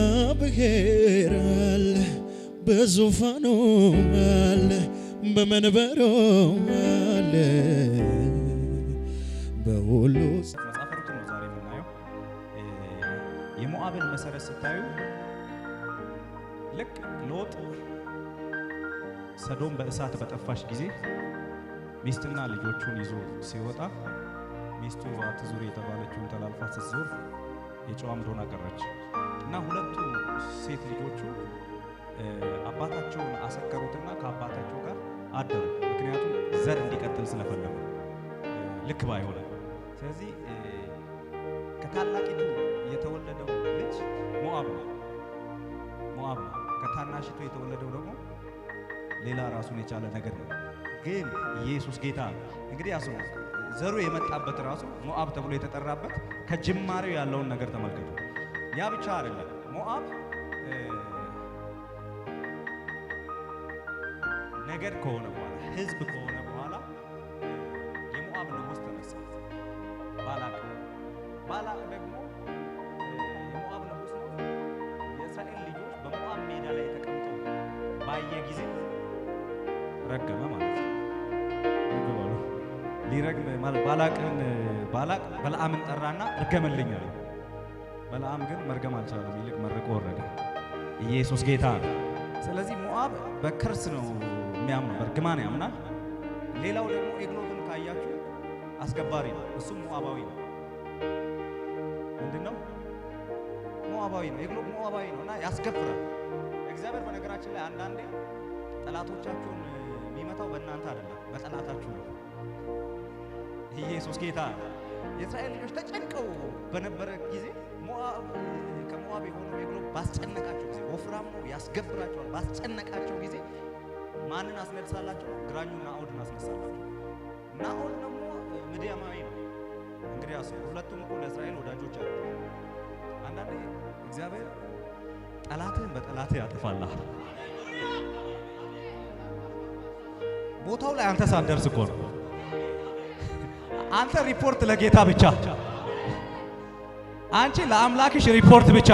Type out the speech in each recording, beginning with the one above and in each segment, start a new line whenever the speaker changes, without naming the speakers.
እግዚአብሔር አለ በዙፋኑ አለ በመንበሩ አለ በሁሉ
መጽሐፈ ሩትን ነው ዛሬ የምናየው። የሞዓብን መሰረት ስታዩ ልክ ሎጥ ሰዶም በእሳት በጠፋሽ ጊዜ ሚስትና ልጆቹን ይዞ ሲወጣ ሚስቱ አትዙሪ የተባለችውን ተላልፋ ስትዞር የጨዋም ዶና ቀረች እና ሁለቱ ሴት ልጆቹ አባታቸውን አሰከሩትና ከአባታቸው ጋር አደሩ። ምክንያቱም ዘር እንዲቀጥል ስለፈለጉ ልክ ባይሆን። ስለዚህ ከታላቂቱ የተወለደው ልጅ ሞዓብ ነው። ከታናሽቱ የተወለደው ደግሞ ሌላ ራሱን የቻለ ነገር ነው። ግን ኢየሱስ ጌታ እንግዲህ ያሰው ዘሩ የመጣበት ራሱ ሞዓብ ተብሎ የተጠራበት ከጅማሬው ያለውን ነገር ተመልከቱ። ያ ብቻ አይደለም። ሞዓብ ነገድ ከሆነ በኋላ ህዝብ ከሆነ በኋላ የሞዓብ ንጉሥ ተነሳ፣ ባላቅ ደግሞ የሞዓብ ንጉሥ ነው። የእስራኤል ልጆች በሞዓብ ሜዳ ላይ ተቀምጠው ባየ ጊዜ ረገመ ማለት ነው። ሊረግም ማለት ባላቅ በለዓምን ጠራና እርገመልኝ አለ። በለዓም ግን መርገም አልቻለም፣ ይልቅ መርቆ ወረደ። ኢየሱስ ጌታ ነው። ስለዚህ ሞዓብ በክርስ ነው የሚያምነው፣ በእርግማን ያምናል። ሌላው ደግሞ ኤግሎብን ካያችሁ አስገባሪ ነው። እሱም ሞዓባዊ ነው። ምንድነው? ሞዓባዊ ነው። ኤግሎብ ሞዓባዊ ነውና ያስገብራል። እግዚአብሔር በነገራችን ላይ አንዳንዴ ጠላቶቻችሁን የሚመታው በእናንተ አይደለም፣ በጠላታችሁ ነው። ኢየሱስ ጌታ። የእስራኤል ልጆች ተጨንቀው በነበረ ጊዜ ከሞዓብ የሆነው ኤግሎብ ባስጨነቃቸው ጊዜ፣ ወፍራም ነው ያስገብራቸዋል። ባስጨነቃቸው ጊዜ ማንን አስነሳላቸው? ግራኙን ናኦድን አስነሳላቸው። ናኦድ ደግሞ ምድያማዊ ነው። እንግዲህ ሁለቱም እኮ ለእስራኤል ወዳጆች አሉ። አንዳንዴ እግዚአብሔር ጠላትህን በጠላትህ ያጠፋልሃል። ቦታው ላይ አንተ ሳትደርስ እኮ ነው። አንተ ሪፖርት ለጌታ ብቻ፣ አንቺ ለአምላክሽ ሪፖርት ብቻ።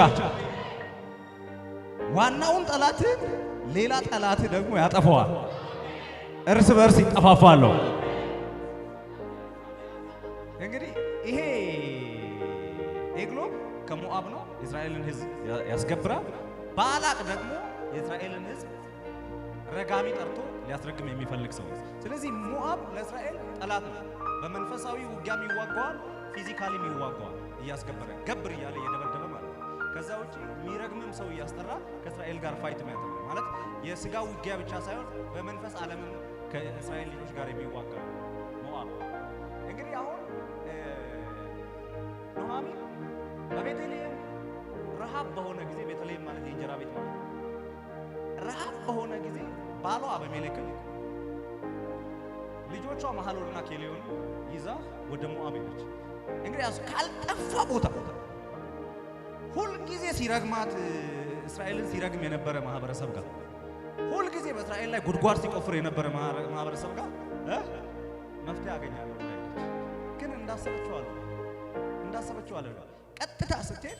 ዋናውን ጠላትህን ሌላ ጠላትህ ደግሞ ያጠፋዋል። እርስ በርስ ይጠፋፋሉ። እንግዲህ ይሄ ኤግሎብ ከሞዓብ ነው፣ የእስራኤልን ሕዝብ ያስገብራል። ባላቅ ደግሞ የእስራኤልን ሕዝብ ረጋሚ ጠርቶ ሊያስረግም የሚፈልግ ሰው። ስለዚህ ሞዓብ ለእስራኤል ጠላት ነው። በመንፈሳዊ ውጊያም ይዋጋዋል፣ ፊዚካሊም ይዋጋዋል። እያስገበረ ገብር እያለ እየደበደበ ማለት ነው። ከዛ ውጪ የሚረግምም ሰው እያስጠራ ከእስራኤል ጋር ፋይት የሚያደርግ ማለት የስጋ ውጊያ ብቻ ሳይሆን በመንፈስ ዓለምም ከእስራኤል ልጆች ጋር የሚዋጋ ሞዓብ። እንግዲህ አሁን ኑኃሚን በቤተልሔም ረሃብ በሆነ ጊዜ፣ ቤተልሔም ማለት የእንጀራ ቤት ማለት ነው። ረሃብ በሆነ ጊዜ ባሏ አቤሜሌክን ልጆቿ መሐሎንና ኬሌዮን ይዛ ወደ ሞዓብ ሄደች። እንግዲህ ካልጠፋ ቦታ ሁል ጊዜ ሲረግማት እስራኤልን ሲረግም የነበረ ማህበረሰብ ጋር፣ ሁል ጊዜ በእስራኤል ላይ ጉድጓድ ሲቆፍር የነበረ ማህበረሰብ ጋር መፍትሄ ያገኛለሁ ሄደች። ግን እንዳሰበችው አለ ቀጥታ ስትሄድ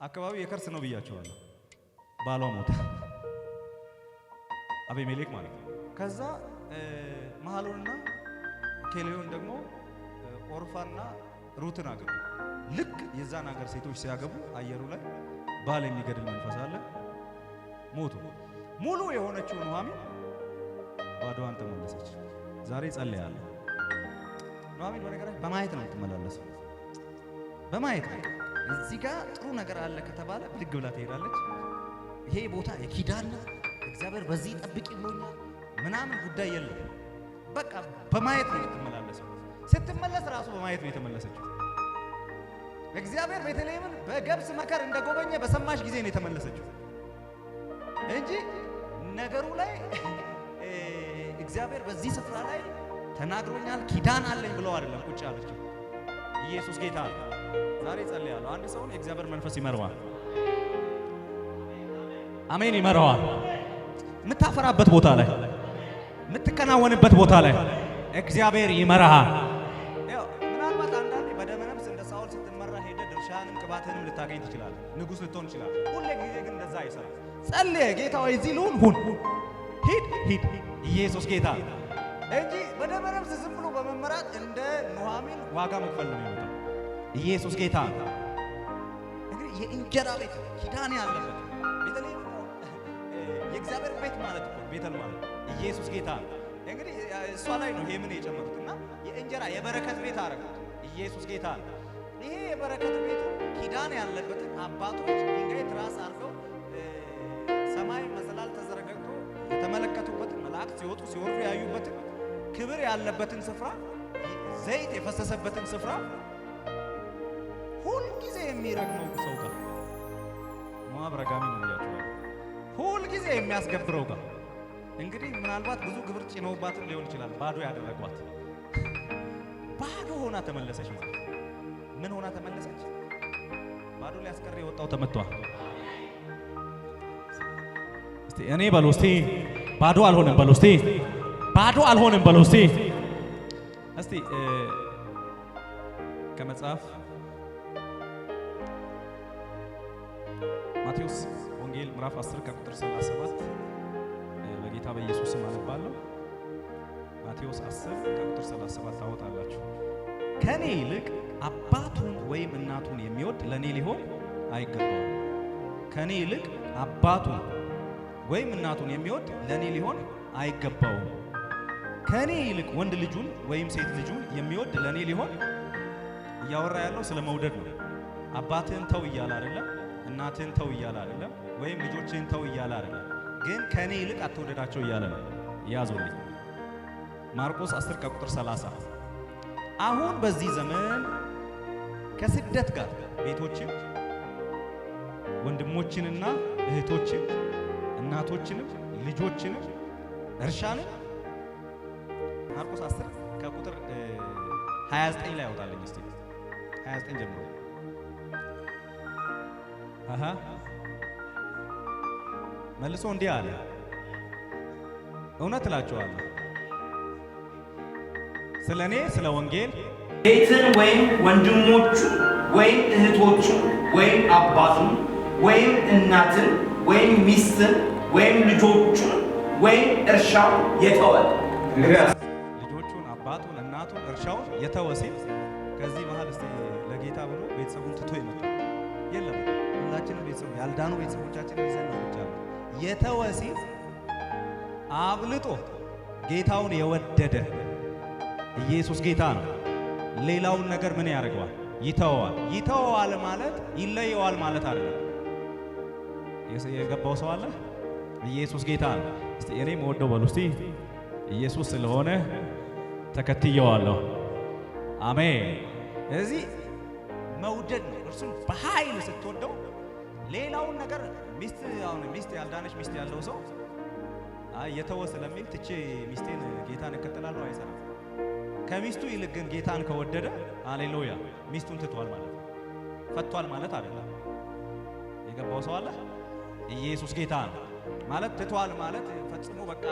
አካባቢው የከርስ ነው ብያቸዋለሁ። ባሏ ሞተ፣ አቤሜሌክ ማለት ነው። ከዛ መሐሎንና ኬሌዮን ደግሞ ኦርፋና ሩትን አገቡ። ልክ የዛን ሀገር ሴቶች ሲያገቡ አየሩ ላይ ባል የሚገድል መንፈስ አለ፣ ሞቱ። ሙሉ የሆነችው ኑኃሚን ባዶዋን ተመለሰች። ዛሬ ጸልያለሁ። ኑኃሚን በነገራችን በማየት ነው የምትመላለሰው። በማየት ነው። እዚህ ጋር ጥሩ ነገር አለ ከተባለ ብድግ ብላ ትሄዳለች። ይሄ ቦታ የኪዳን እግዚአብሔር በዚህ ጠብቂ ብሎኛል ምናምን ጉዳይ የለም። በቃ በማየት ነው የምትመላለሰው። ስትመለስ ራሱ በማየት ነው የተመለሰችው። እግዚአብሔር ቤተልሔምን በገብስ መከር እንደጎበኘ በሰማሽ ጊዜ ነው የተመለሰችው እንጂ ነገሩ ላይ እግዚአብሔር በዚህ ስፍራ ላይ ተናግሮኛል ኪዳን አለኝ ብለው አይደለም ቁጭ ያለችው። ኢየሱስ ጌታ። ዛሬ ጸልያለሁ። አንድ ሰውን የእግዚአብሔር መንፈስ ይመራዋል። አሜን፣ ይመራዋል። የምታፈራበት ቦታ ላይ፣ የምትከናወንበት ቦታ ላይ እግዚአብሔር ይመራሃል። ምናልባት አንዳንዴ በደመ ነፍስ እንደ ሳኦል ስትመራ ሄደ ድርሻህንም ቅባትህንም ልታገኝ ትችላለህ። ንጉሥ ልትሆን ትችላለህ። ሁሌ ጊዜ ግን እንደዛ አይሰራም። ጸልየ ጌታ ሆይ እዚህ ልሁን ሁን፣ ሂድ ኢየሱስ ጌታ እንጂ በደመ ነፍስ ዝም ብሎ በመመራት እንደ ኑኃሚን ዋጋ መክፈል ነው የሚመጣው። ኢየሱስ ጌታ እንግዲህ የእንጀራ ቤት ኪዳን ያለበት ቤተልሔም የእግዚአብሔር ቤት ማለት እኮ ቤተል ማለት ኢየሱስ ጌታ እንግዲህ እሷ ላይ ነው ይሄ ምን የጨመሩትና የእንጀራ የበረከት ቤት አረጉት። ኢየሱስ ጌታ ይሄ የበረከት ቤት ኪዳን ያለበትን አባቶች ድንጋይ ትራስ አድርገው ሰማይ መሰላል ተዘረግቶ የተመለከቱበትን መላእክት ሲወጡ ሲወርዱ ያዩበትን ክብር ያለበትን ስፍራ ዘይት የፈሰሰበትን ስፍራ ሁል ጊዜ የሚረግመው ሰው ጋር ሞዓብ ረጋሚ ነው ያያችኋል። ሁል ጊዜ የሚያስገብረው ጋር እንግዲህ ምናልባት ብዙ ግብር ጭነውባትን ሊሆን ይችላል ባዶ ያደረጓት። ባዶ ሆና ተመለሰች ማለት ምን ሆና ተመለሰች? ባዶ ሊያስቀር የወጣው ተመቷል። እስቲ እኔ በሉ እስቲ ባዶ አልሆነም በሉ እስቲ ባዶ አልሆነም በሉ እስቲ እስቲ ከመጽሐፍ ማቴዎስ ወንጌል ምዕራፍ 10 ከቁጥር 37 በጌታ በኢየሱስ ስም አነባለሁ። ማቴዎስ 10 ከቁጥር 37 ታወጣላችሁ። ከኔ ይልቅ አባቱን ወይም እናቱን የሚወድ ለኔ ሊሆን አይገባውም። ከኔ ይልቅ አባቱን ወይም እናቱን የሚወድ ለኔ ሊሆን አይገባውም። ከኔ ይልቅ ወንድ ልጁን ወይም ሴት ልጁን የሚወድ ለኔ ሊሆን እያወራ ያለው ስለ መውደድ ነው። አባትህን ተው እያለ አይደለም፣ እናትህን ተው እያለ አይደለም፣ ወይም ልጆችህን ተው እያለ አይደለም። ግን ከኔ ይልቅ አትወደዳቸው እያለ ነው። ያዙልኝ ማርቆስ 10 ከቁጥር 30 አሁን በዚህ ዘመን ከስደት ጋር ቤቶችን፣ ወንድሞችንና እህቶችን፣ እናቶችንም፣ ልጆችንም፣ እርሻንም ማርቆስ 10 ከቁጥር 29 ላይ ያወጣልኝ እስቲ 29 ጀምሮ መልሶ እንዲህ አለ፣ እውነት እላችኋለሁ ስለ እኔ ስለ ወንጌል
ቤትን ወይም ወንድሞቹን ወይም እህቶቹን ወይም አባቱን ወይም እናትን ወይም ሚስትን ወይም ልጆቹን ወይም እርሻው የተወ
ልጆቹን፣ አባቱን፣ እናቱን፣ እርሻውን የተወ ሲል ከዚህ መሃል እስቲ ለጌታ ብሎ ቤተሰቡን ትቶ ይመጣ የለም። ሁላችንም ቤተሰቡ ያልዳኑ ቤተሰቦቻችን ይዘን ነው ብቻ የተወ ሲል አብልጦ ጌታውን የወደደ ኢየሱስ ጌታ ነው። ሌላውን ነገር ምን ያደርገዋል? ይተወዋል። ይተወዋል ማለት ይለየዋል ማለት አይደለም። የገባው ሰው አለ? ኢየሱስ ጌታ ነው። እስቲ እኔም ወደው በሉ እስቲ ኢየሱስ ስለሆነ ተከትየዋለሁ። አሜን። እዚህ መውደድ ነው። እርሱን በኃይል ስትወደው ሌላውን ነገር ሚስት ያልዳነች ሚስት ያለው ሰው የተወ ስለሚል ትቼ ሚስቴን ጌታን እከተላለሁ አይሰራም። ከሚስቱ ይልቅ ግን ጌታን ከወደደ ሃሌሉያ ሚስቱን ትቷል ማለት ነው። ፈቷል ማለት አይደለም። የገባው ሰው አለ? ኢየሱስ ጌታ ነው ማለት ትቷል ማለት ፈጽሞ በቃ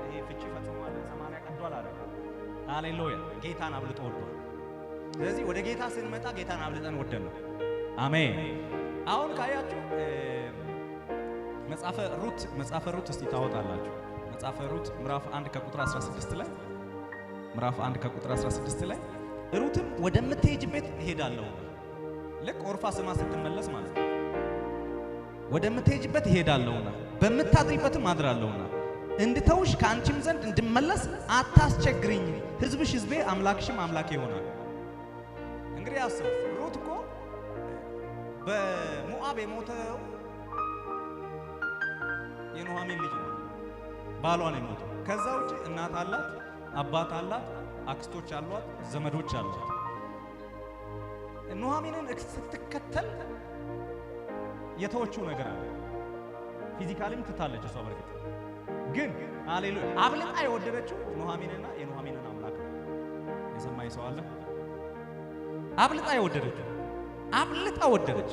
ይሄ ፍቺ ፈጽሞ ማለት ሰማንያ ቀዷል አይደል? ሃሌሉያ ጌታን አብልጦ ወዷል። ስለዚህ ወደ ጌታ ስንመጣ ጌታን አብልጠን ወደን ነው። አሜን። አሁን ካያችሁ መጽሐፈ ሩት እስቲ ታወጣላችሁ። መጽሐፈ ሩት ምዕራፍ 1 ከቁጥር 16 ላይ ምዕራፍ 1 ከቁጥር 16 ላይ ሩትም ወደምትሄጅበት እሄዳለሁ። ልክ ኦርፋ ስማ ስትመለስ ማለት ነው። ወደምትሄጅበት እሄዳለሁና በምታድሪበትም አድራለሁና እንድተውሽ ከአንቺም ዘንድ እንድመለስ አታስቸግሪኝ። ሕዝብሽ ሕዝቤ አምላክሽም አምላኬ ይሆናል። እንግዲህ አስቡ፣ ሩት እኮ በሞዓብ የሞተው የኑኃሚን ልጅ ነው። ባሏ ነው የሞተው። ከዛ ውጪ እናት አላት፣ አባት አላት፣ አክስቶች አሏት፣ ዘመዶች አሏት። ኑኃሚንን ስትከተል የተወችው ነገር አለ። ፊዚካሊም ትታለች እሷ። በርግጥ ግን ሃሌሉያ አብልጣ የወደደችው ኑኃሚንና የኑኃሚንን አምላክ ነው። የሰማይ ሰው አለ? አብልጣ የወደደችው አብልጣ ወደደች።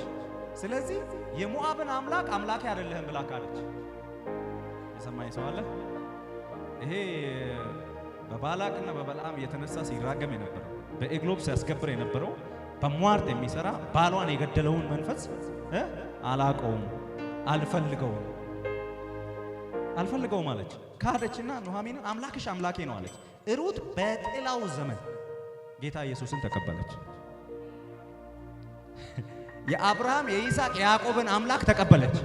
ስለዚህ የሞዓብን አምላክ አምላኬ አይደለህም ብላ ካለች። የሰማይ ሰው አለ? ይሄ በባላቅና በበልዓም የተነሳ ሲራገም የነበረው በኤግሎብ ሲያስከብር የነበረው በሟርት የሚሰራ ባሏን የገደለውን መንፈስ አላቀውም አልፈልገውም አለች። ካደችና ኑሃሚንን አምላክሽ አምላኬ ነው አለች። ሩት በጥላው ዘመን ጌታ ኢየሱስን ተቀበለች። የአብርሃም የይስሐቅ የያዕቆብን አምላክ ተቀበለች።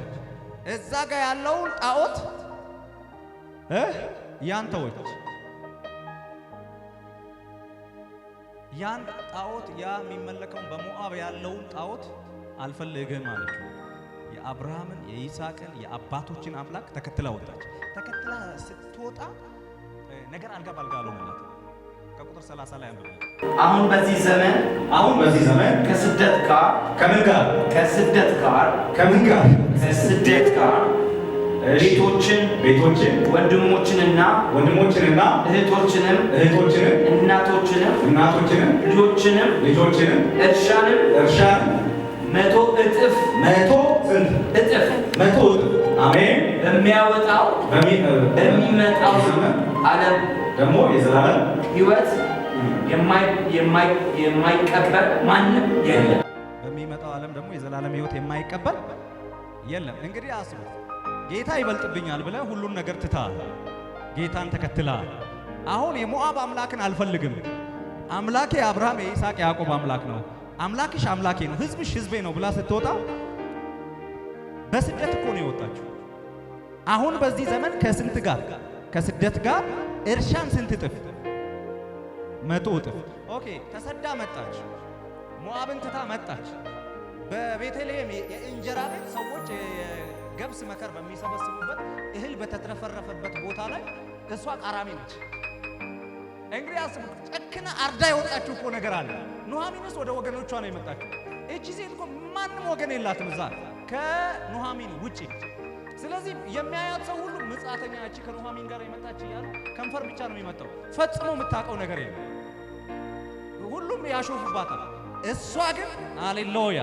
እዛ ጋር ያለውን ጣዖት ያን ተወች። ያን ጣዖት ያ የሚመለከውን በሞዓብ ያለውን ጣዖት አልፈልግም አለች። የአብርሃምን የይስሐቅን የአባቶችን አምላክ ተከትላ ወጣች። ተከትላ ስትወጣ ነገር አልጋ ባልጋ አልሆነላት። ከቁጥር 30 ላይ አንብበው።
አሁን በዚህ ዘመን ከስደት ጋር ከምን ጋር ቤቶችን ወንድሞችንና እህቶችንም እናቶችንም ልጆችንም እርሻንም 100 እጥፍ
አሜን
በሚያወጣው በሚመጣው ዓለም
ደግሞ የዘላለም
ሕይወት የማይቀበል ማንም የለም።
በሚመጣው ዓለም ደግሞ የዘላለም ሕይወት የማይቀበል የለም። እንግዲህ አስቡ፣ ጌታ ይበልጥብኛል ብለህ ሁሉን ነገር ትተሃል፣ ጌታን ተከትለሃል። አሁን የሞዓብ አምላክን አልፈልግም፣ አምላኬ የአብርሃም የይስሐቅ የያዕቆብ አምላክ ነው፣ አምላክሽ አምላኬ ነው፣ ሕዝብሽ ሕዝቤ ነው ብላ ስትወጣ በስደት እኮ ነው የወጣችው። አሁን በዚህ ዘመን ከስደት ጋር እርሻን ስንት እጥፍ? 100 እጥፍ። ኦኬ ተሰዳ መጣች፣ ሞዓብን ትታ መጣች። በቤተልሔም የእንጀራ ቤት ሰዎች ገብስ መከር በሚሰበስቡበት እህል በተትረፈረፈበት ቦታ ላይ እሷ ቃራሚ ነች። እንግዲህ አስቡ፣ ጨክና አርዳ የወጣችው እኮ ነገር አለ። ኑሃሚንስ ወደ ወገኖቿ ነው የመጣችው። እቺ ሴት እኮ ማንም ወገን የላትም እዛ ከኑሃሚን ውጪ። ስለዚህ የሚያያት ሰው ሁሉ ምጽአተኛ እቺ ከኑሃሚን ጋር የመጣች እያለ ከንፈር ብቻ ነው የሚመጣው። ፈጽሞ የምታውቀው ነገር የለም። ሁሉም ያሾፉባታል። እሷ ግን ሃሌሉያ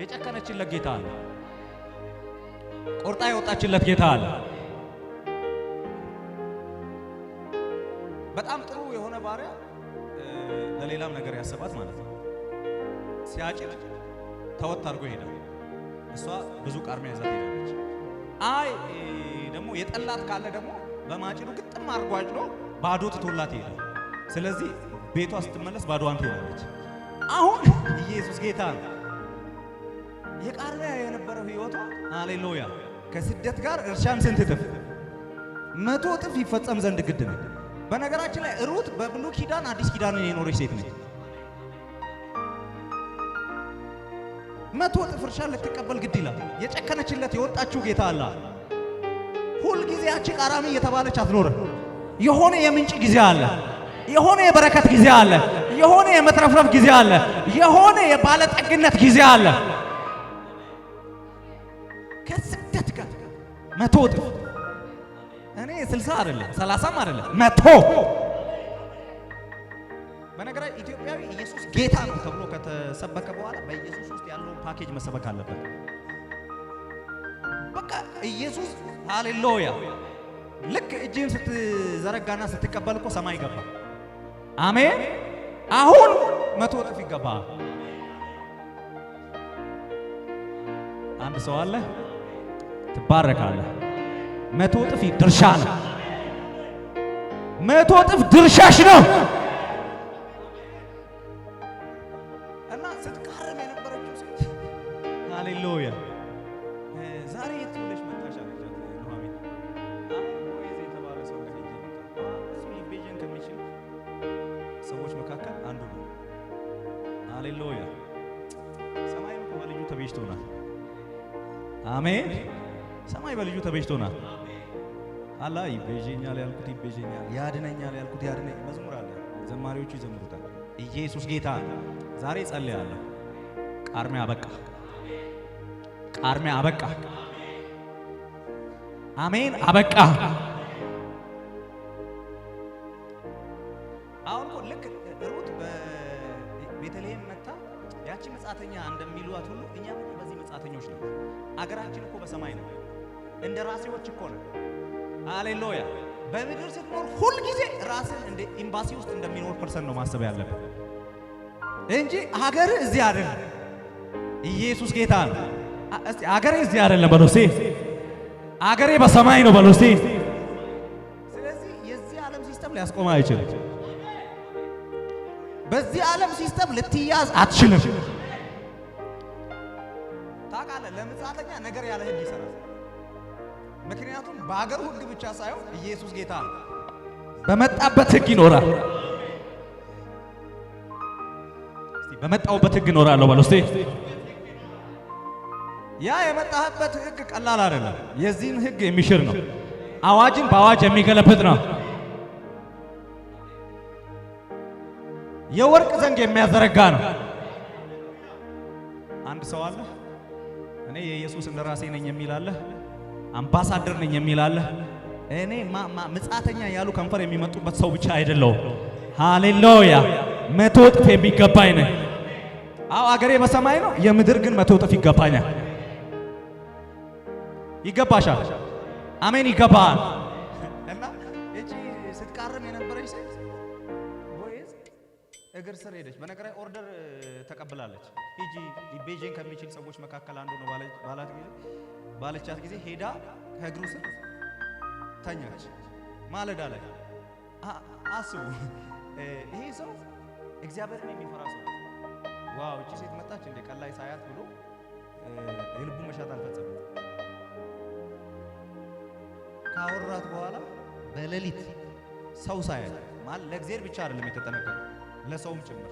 የጨከነችለት ጌታ አለ። ቆርጣ የወጣችለት ጌታ አለ። በጣም ጥሩ የሆነ ባሪያ ለሌላም ነገር ያሰባት ማለት ነው። ሲያጭድ ተወት አድርጎ ይሄዳል። እሷ ብዙ ቃርሚያ ይዛት ሄዳለች። አይ ደግሞ የጠላት ካለ ደግሞ በማጭዱ ግጥም አድርጎ አጭዶ ባዶ ትቶላት ይሄዳል። ስለዚህ ቤቷ ስትመለስ ባዶዋን ትሄዳለች። አሁን ኢየሱስ ጌታ ነው። የቃርሚያ የነበረው ህይወቷ ሃሌሉያ ከስደት ጋር እርሻን ስንት እጥፍ 100 እጥፍ ይፈጸም ዘንድ ግድ ነው። በነገራችን ላይ ሩት በብሉይ ኪዳን አዲስ ኪዳንን የኖረች ሴት ነች። 100 እጥፍ እርሻን ልትቀበል ግድ ይላል። የጨከነችለት የወጣችው ጌታ አለ። ሁል ጊዜ ያቺ ቃራሚ እየተባለች አትኖርም። የሆነ የምንጭ ጊዜ አለ፣ የሆነ የበረከት ጊዜ አለ፣ የሆነ የመትረፍረፍ ጊዜ አለ፣ የሆነ የባለጠግነት ጊዜ አለ። ከስደት ጋር 100 እጥፍ እኔ 60 አይደለም 30ም አይደለም 100። በነገራችን ኢትዮጵያዊ ኢየሱስ ጌታ ነው ተብሎ ከተሰበከ በኋላ በኢየሱስ ውስጥ ያለውን ፓኬጅ መሰበክ አለበት። በቃ ኢየሱስ ሃሌሉያ ልክ እጅን ስትዘረጋና ስትቀበል እኮ ሰማይ ገባ። አሜን። አሁን 100 እጥፍ ይገባ። አንድ ሰው አለ ትባረካለህ። 100 እጥፍ ድርሻ ነው። 100 እጥፍ ድርሻሽ ነው። እና ስትቃረም የነበረችው ሴት ሃሌሉያ ዛሬ የት ብለሽ መጣሽ አለቻት ኑሃሚን። ቦዔዝ የተባለ ሰው ጋር ሄጄ እሱ ሊቤዥን ከሚችል ሰዎች መካከል አንዱ ነው። ሃሌሉያ ሰማይም እኮ በልጁ ተቤዥቶናል። አሜን። ሰማይ በልጁ ተቤዥቶናል። አላ ይቤዥኛል ያልኩት ይቤዥኛል፣ ያድነኛል ያልኩት ያድነኝ። መዝሙር አለ፣ ዘማሪዎቹ ይዘምሩታል። ኢየሱስ ጌታ። ዛሬ ጸልያለሁ። ቃርሚያ አበቃ፣ ቃርሚያ አበቃ። አሜን፣ አበቃ። አሁን እኮ ልክ ሩት በቤተልሔም መታ ያቺ መጻተኛ እንደሚሏት ሁሉ እኛም በዚህ መጻተኞች ነው። አገራችን እኮ በሰማይ ነው። እንደ ራሴዎች እኮ ነው። ሃሌሉያ በምድር ስትኖር ሁል ጊዜ ራስን እንደ ኤምባሲ ውስጥ እንደሚኖር ፐርሰን ነው ማሰብ ያለብን። እንጂ ሀገር እዚህ አይደለም። ኢየሱስ ጌታ ነው። እስቲ ሀገሬ እዚህ አይደለም በሉ እስቲ። ሀገሬ በሰማይ ነው በሉ እስቲ። ስለዚህ የዚህ ዓለም ሲስተም ሊያስቆም አይችልም። በዚህ ዓለም ሲስተም ልትያዝ አትችልም። ታውቃለህ፣ ለምጻተኛ ነገር ያለ ህግ ይሰራል። ምክንያቱም በሀገሩ ህግ ብቻ ሳይሆን ኢየሱስ ጌታ ነው። በመጣበት ህግ ይኖራል። እስቲ በመጣውበት ህግ ይኖራል በሉ እስቲ። ያ የመጣህበት ህግ ቀላል አይደለም። የዚህን ህግ የሚሽር ነው። አዋጅን በአዋጅ የሚገለብጥ ነው። የወርቅ ዘንግ የሚያዘረጋ ነው። አንድ ሰው አለ፣ እኔ የኢየሱስ እንደራሴ ነኝ የሚል አለ፣ አምባሳደር ነኝ የሚል አለ። እኔ ምጻተኛ ያሉ ከንፈር የሚመጡበት ሰው ብቻ አይደለሁም። ሃሌሉያ! 100 እጥፍ የሚገባኝ ነኝ። አዎ አገሬ በሰማይ ነው፣ የምድር ግን 100 እጥፍ ይገባኛል። ይገባሻል። አሜን፣ ይገባል። እና እቺ ስትቃርም የነበረች ሴት ቦዔዝ እግር ስር ሄደች። በነገራችን ኦርደር ተቀብላለች። ሂጂ ሊቤዥን ከሚችል ሰዎች መካከል አንዱ ነው ባለቻት ጊዜ ሄዳ ከእግሩ ስር ተኛች። ማለዳ ላይ አስቡ፣ ይሄ ሰው እግዚአብሔርን የሚፈራ ሰው ዋው እቺ ሴት መጣች እንደ ቀላይ ሳያት ብሎ የልቡ መሻት አልፈጸመም። ካወራት በኋላ በሌሊት ሰው ሳያት ማለት ለእግዚአብሔር ብቻ አይደለም የተጠነቀቀው ለሰውም ጭምር።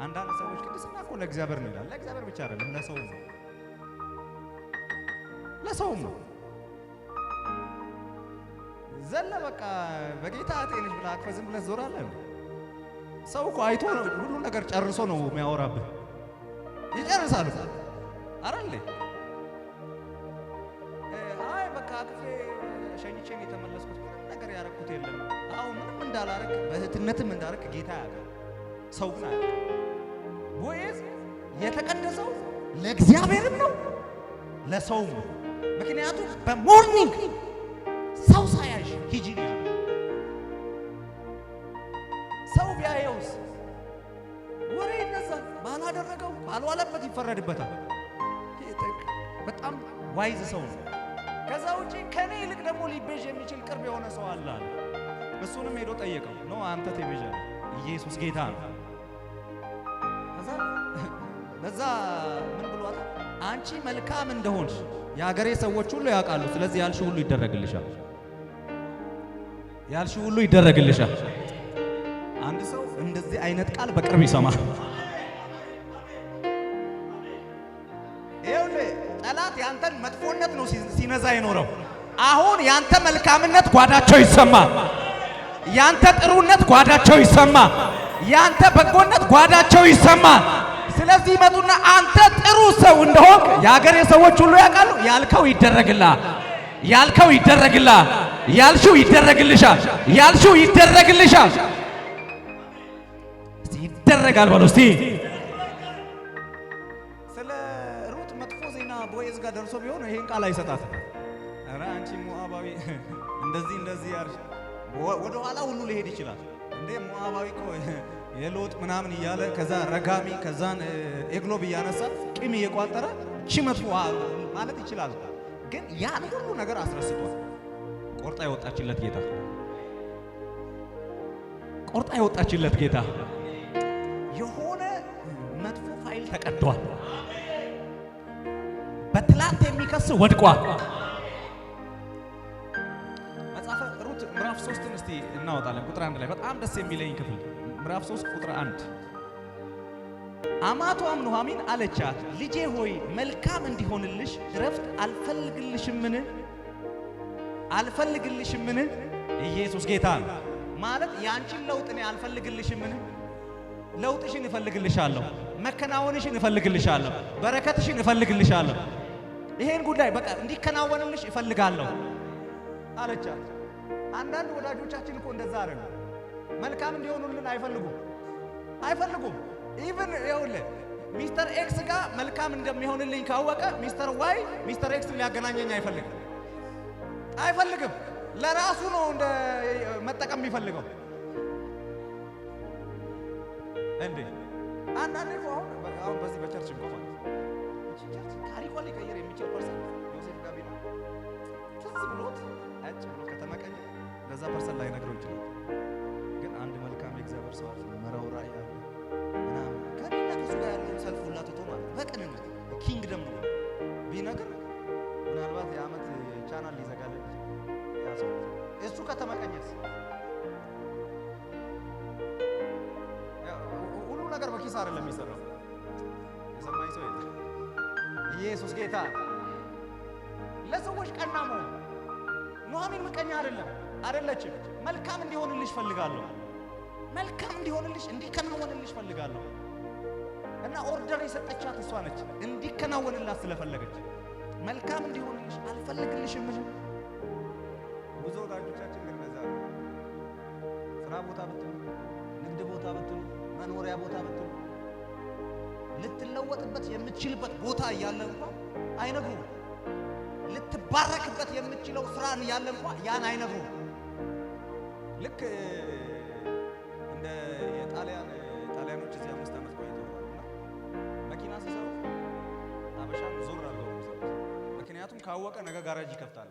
አንዳንድ ሰዎች ቅድስና እኮ ለእግዚአብሔር ነው ይላል። ለእግዚአብሔር ብቻ አይደለም ለሰውም ነው፣ ለሰውም ነው። ዘለ በቃ በጌታ አጤንሽ ብላ አቅፈ ዝም ብለህ ዞራለህ። ሰው እኮ አይቶ ሁሉ ነገር ጨርሶ ነው የሚያወራብህ። ይጨርሳል አይደል? አይ በቃ አቅፌ ሸኝቼን የተመለስኩት ነገር ያረኩት የለም። አሁን ምንም እንዳላረክ በእህትነትም እንዳረክ ጌታ ያውቃል፣ ሰው ግን አያውቅም። ቦዔዝ የተቀደሰው ለእግዚአብሔርም ነው ለሰውም ነው። ምክንያቱም በሞርኒንግ ሰው ሳያሽ ሂጂ ነው ያለው። ሰው ቢያየውስ ወሬ ይነሳል። ባላደረገው ባልዋለበት ይፈረድበታል። በጣም ዋይዝ ሰው ነው። ከዛ ውጪ ከኔ ይልቅ ደግሞ ሊቤዥ የሚችል ቅርብ የሆነ ሰው አለ። እሱንም ሄዶ ጠየቀው። ነው አንተ ትቤዣለህ፣ ኢየሱስ ጌታ ነው። ከዛ በዛ ምን ብሏል? አንቺ መልካም እንደሆንሽ የሀገሬ ሰዎች ሁሉ ያውቃሉ። ስለዚህ ያልሽ ሁሉ ይደረግልሻል፣ ያልሽ ሁሉ ይደረግልሻል። አንድ ሰው እንደዚህ አይነት ቃል በቅርብ ይሰማል። ይኸውልህ ጠላት ያንተን መጥፎነት ነው ሲነዛ የኖረው። አሁን ያንተ መልካምነት ጓዳቸው ይሰማል። ያንተ ጥሩነት ጓዳቸው ይሰማል። ያንተ በጎነት ጓዳቸው ይሰማል። ስለዚህ ይመጡና አንተ ጥሩ ሰው እንደሆንክ የሀገሬ ሰዎች ሁሉ ያውቃሉ። ያልከው ይደረግልሃል፣ ያልከው ይደረግልሃል፣ ያልሽው ይደረግልሻል፣ ያልሽው ይደረግልሻል። እስቲ ይደረጋል በሉ እስቲ። ስለ ሩት መጥፎ ዜና ቦዔዝ ጋር ደርሶ ቢሆን ይሄን ቃል አይሰጣትም። ኧረ አንቺ ሞዓባዊ እንደዚህ ያርሽ ወደ ኋላ ሁሉ ሊሄድ ይችላል። እንዴ ሞዓባዊ እኮ የሎጥ ምናምን እያለ ከዛ ረጋሚ ከዛን ኤግሎብ እያነሳ ቂም እየቋጠረ እቺ መጥፎ ማለት ይችላል። ግን ያን ሁሉ ነገር አስረስቷል። ቆርጣ የወጣችለት ጌታ፣ ቆርጣ የወጣችለት ጌታ የሆነ መጥፎ ፋይል ተቀዷል። በትላንት የሚከስ ወድቋል። መጽሐፈ ሩት ምዕራፍ 3ን እስቲ እናወጣለን። ቁጥር 1 ላይ በጣም ደስ የሚለኝ ክፍል ምዕራፍ 3 ቁጥር 1 አማቷም ኑኃሚን አለቻት፣ ልጄ ሆይ መልካም እንዲሆንልሽ እረፍት አልፈልግልሽምን? ኢየሱስ ጌታ ነው ማለት ያንቺን ለውጥ እኔ አልፈልግልሽምን? ለውጥሽን እፈልግልሻለሁ፣ መከናወንሽን እፈልግልሻለሁ፣ በረከትሽን እፈልግልሻለሁ። ይሄን ጉዳይ በቃ እንዲከናወንልሽ እፈልጋለሁ አለቻት። አንዳንድ ወዳጆቻችን እኮ እንደዛ አይደለም። መልካም እንዲሆኑልን አይፈልጉም። ኢቭን ይኸውልህ ሚስተር ኤክስ ጋር መልካም እንደሚሆንልኝ ካወቀ ሚስተር ዋይ ሚስተር ኤክስ ሊያገናኘኝ አይፈልግም። ለራሱ ነው እንደ መጠቀም የሚፈልገው። እንዴ አንዳንዴ አሁን በዚህ በቸርች እንኳን ማለት ቸርች ታሪኳን ሊቀይር የሚችል ፐርሰን ዮሴፍ ጋር ቢኖር ትዝ ብሎት አጭ ብሎ ከተመቀኘ ለዛ ፐርሰን ላይ ነግረው ይችላል። ግን አንድ መልካም የእግዚአብሔር ሰው አለ መራውራ ያለ ምናምን ከእኔና ከእሱ ጋር ያለውን ሰልፍ ሁላ ትቶ ማለት በቅንነት ኪንግደም ነው ቢነግር ምናልባት የዓመት ቻናል ሊዘጋልን ያሰው እሱ ከተመቀኘስ ሁሉ ነገር በኪስ አይደለም የሚሰራው። የሰማኝ ሰው የለም። ኢየሱስ ጌታ ለሰዎች ቀና መሆን ኑሐሚን ምቀኛ አይደለችም። መልካም እንዲሆንልሽ ፈልጋለሁ፣ መልካም እንዲሆንልሽ እንዲከናወንልሽ ፈልጋለሁ። እና ኦርደር የሰጠቻት እሷ ነች እንዲከናወንላት ስለፈለገች መልካም እንዲሆንልሽ አልፈልግልሽም። ብዙ ወዳጆቻችን ግን እንደዛ ነው። ስራ ቦታ ብትሉ፣ ንግድ ቦታ ብትሉ፣ መኖሪያ ቦታ ብትሉ ልትለወጥበት የምትችልበት ቦታ እያለ እንኳን አይነግሩም። ልትባረክበት የምትችለው ስራን እያለ እንኳን ያን አይነግሩም። ልክ እንደ ጣሊያኖች እዚህ 5 ዓመት ቆይተዋልና መኪና ሲሰሩ አበሻም ዞር አድርገው ነው የሚሰሩት። ምክንያቱም ካወቀ ነገ ጋራጅ ይከፍታል።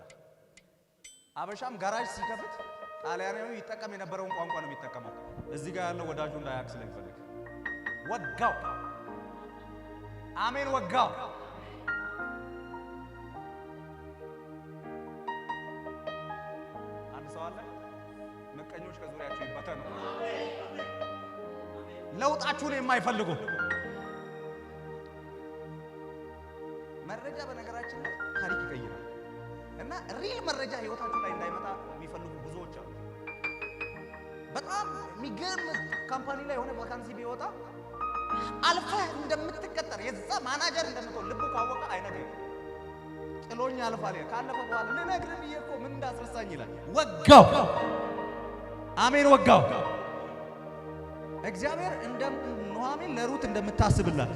አበሻም ጋራጅ ሲከፍት ጣሊያናዊ ይጠቀም የነበረውን ቋንቋ ነው የሚጠቀመው። እዚህ ጋር ያለው ወዳጁ እንዳያክ ስለሚፈልግ ወጋው። አሜን ወጋው። አንድ ሰው አለ ምቀኞች ከዙሪያቸው ይበተኑ። ለውጣችሁን የማይፈልጉ መረጃ በነገራችን ላይ ታሪክ ይቀይራል እና ሪል መረጃ ህይወታችሁ ላይ እንዳይመጣ የሚፈልጉ ብዙዎች አሉ። በጣም የሚገርም ካምፓኒ ላይ የሆነ ቫካንሲ ቢወጣ አልፈህ እንደምትቀጠር የዛ ማናጀር እንደምትሆን ልቡ ካወቀ አይነግርም። ጥሎኝ አልፋል ካለፈ በኋላ ልነግርህ ብዬ እኮ ምን እንዳስረሳኝ ይላል። ወጋው። አሜን ወጋው። እግዚአብሔር እንደ ኑሐሚን ለሩት እንደምታስብላት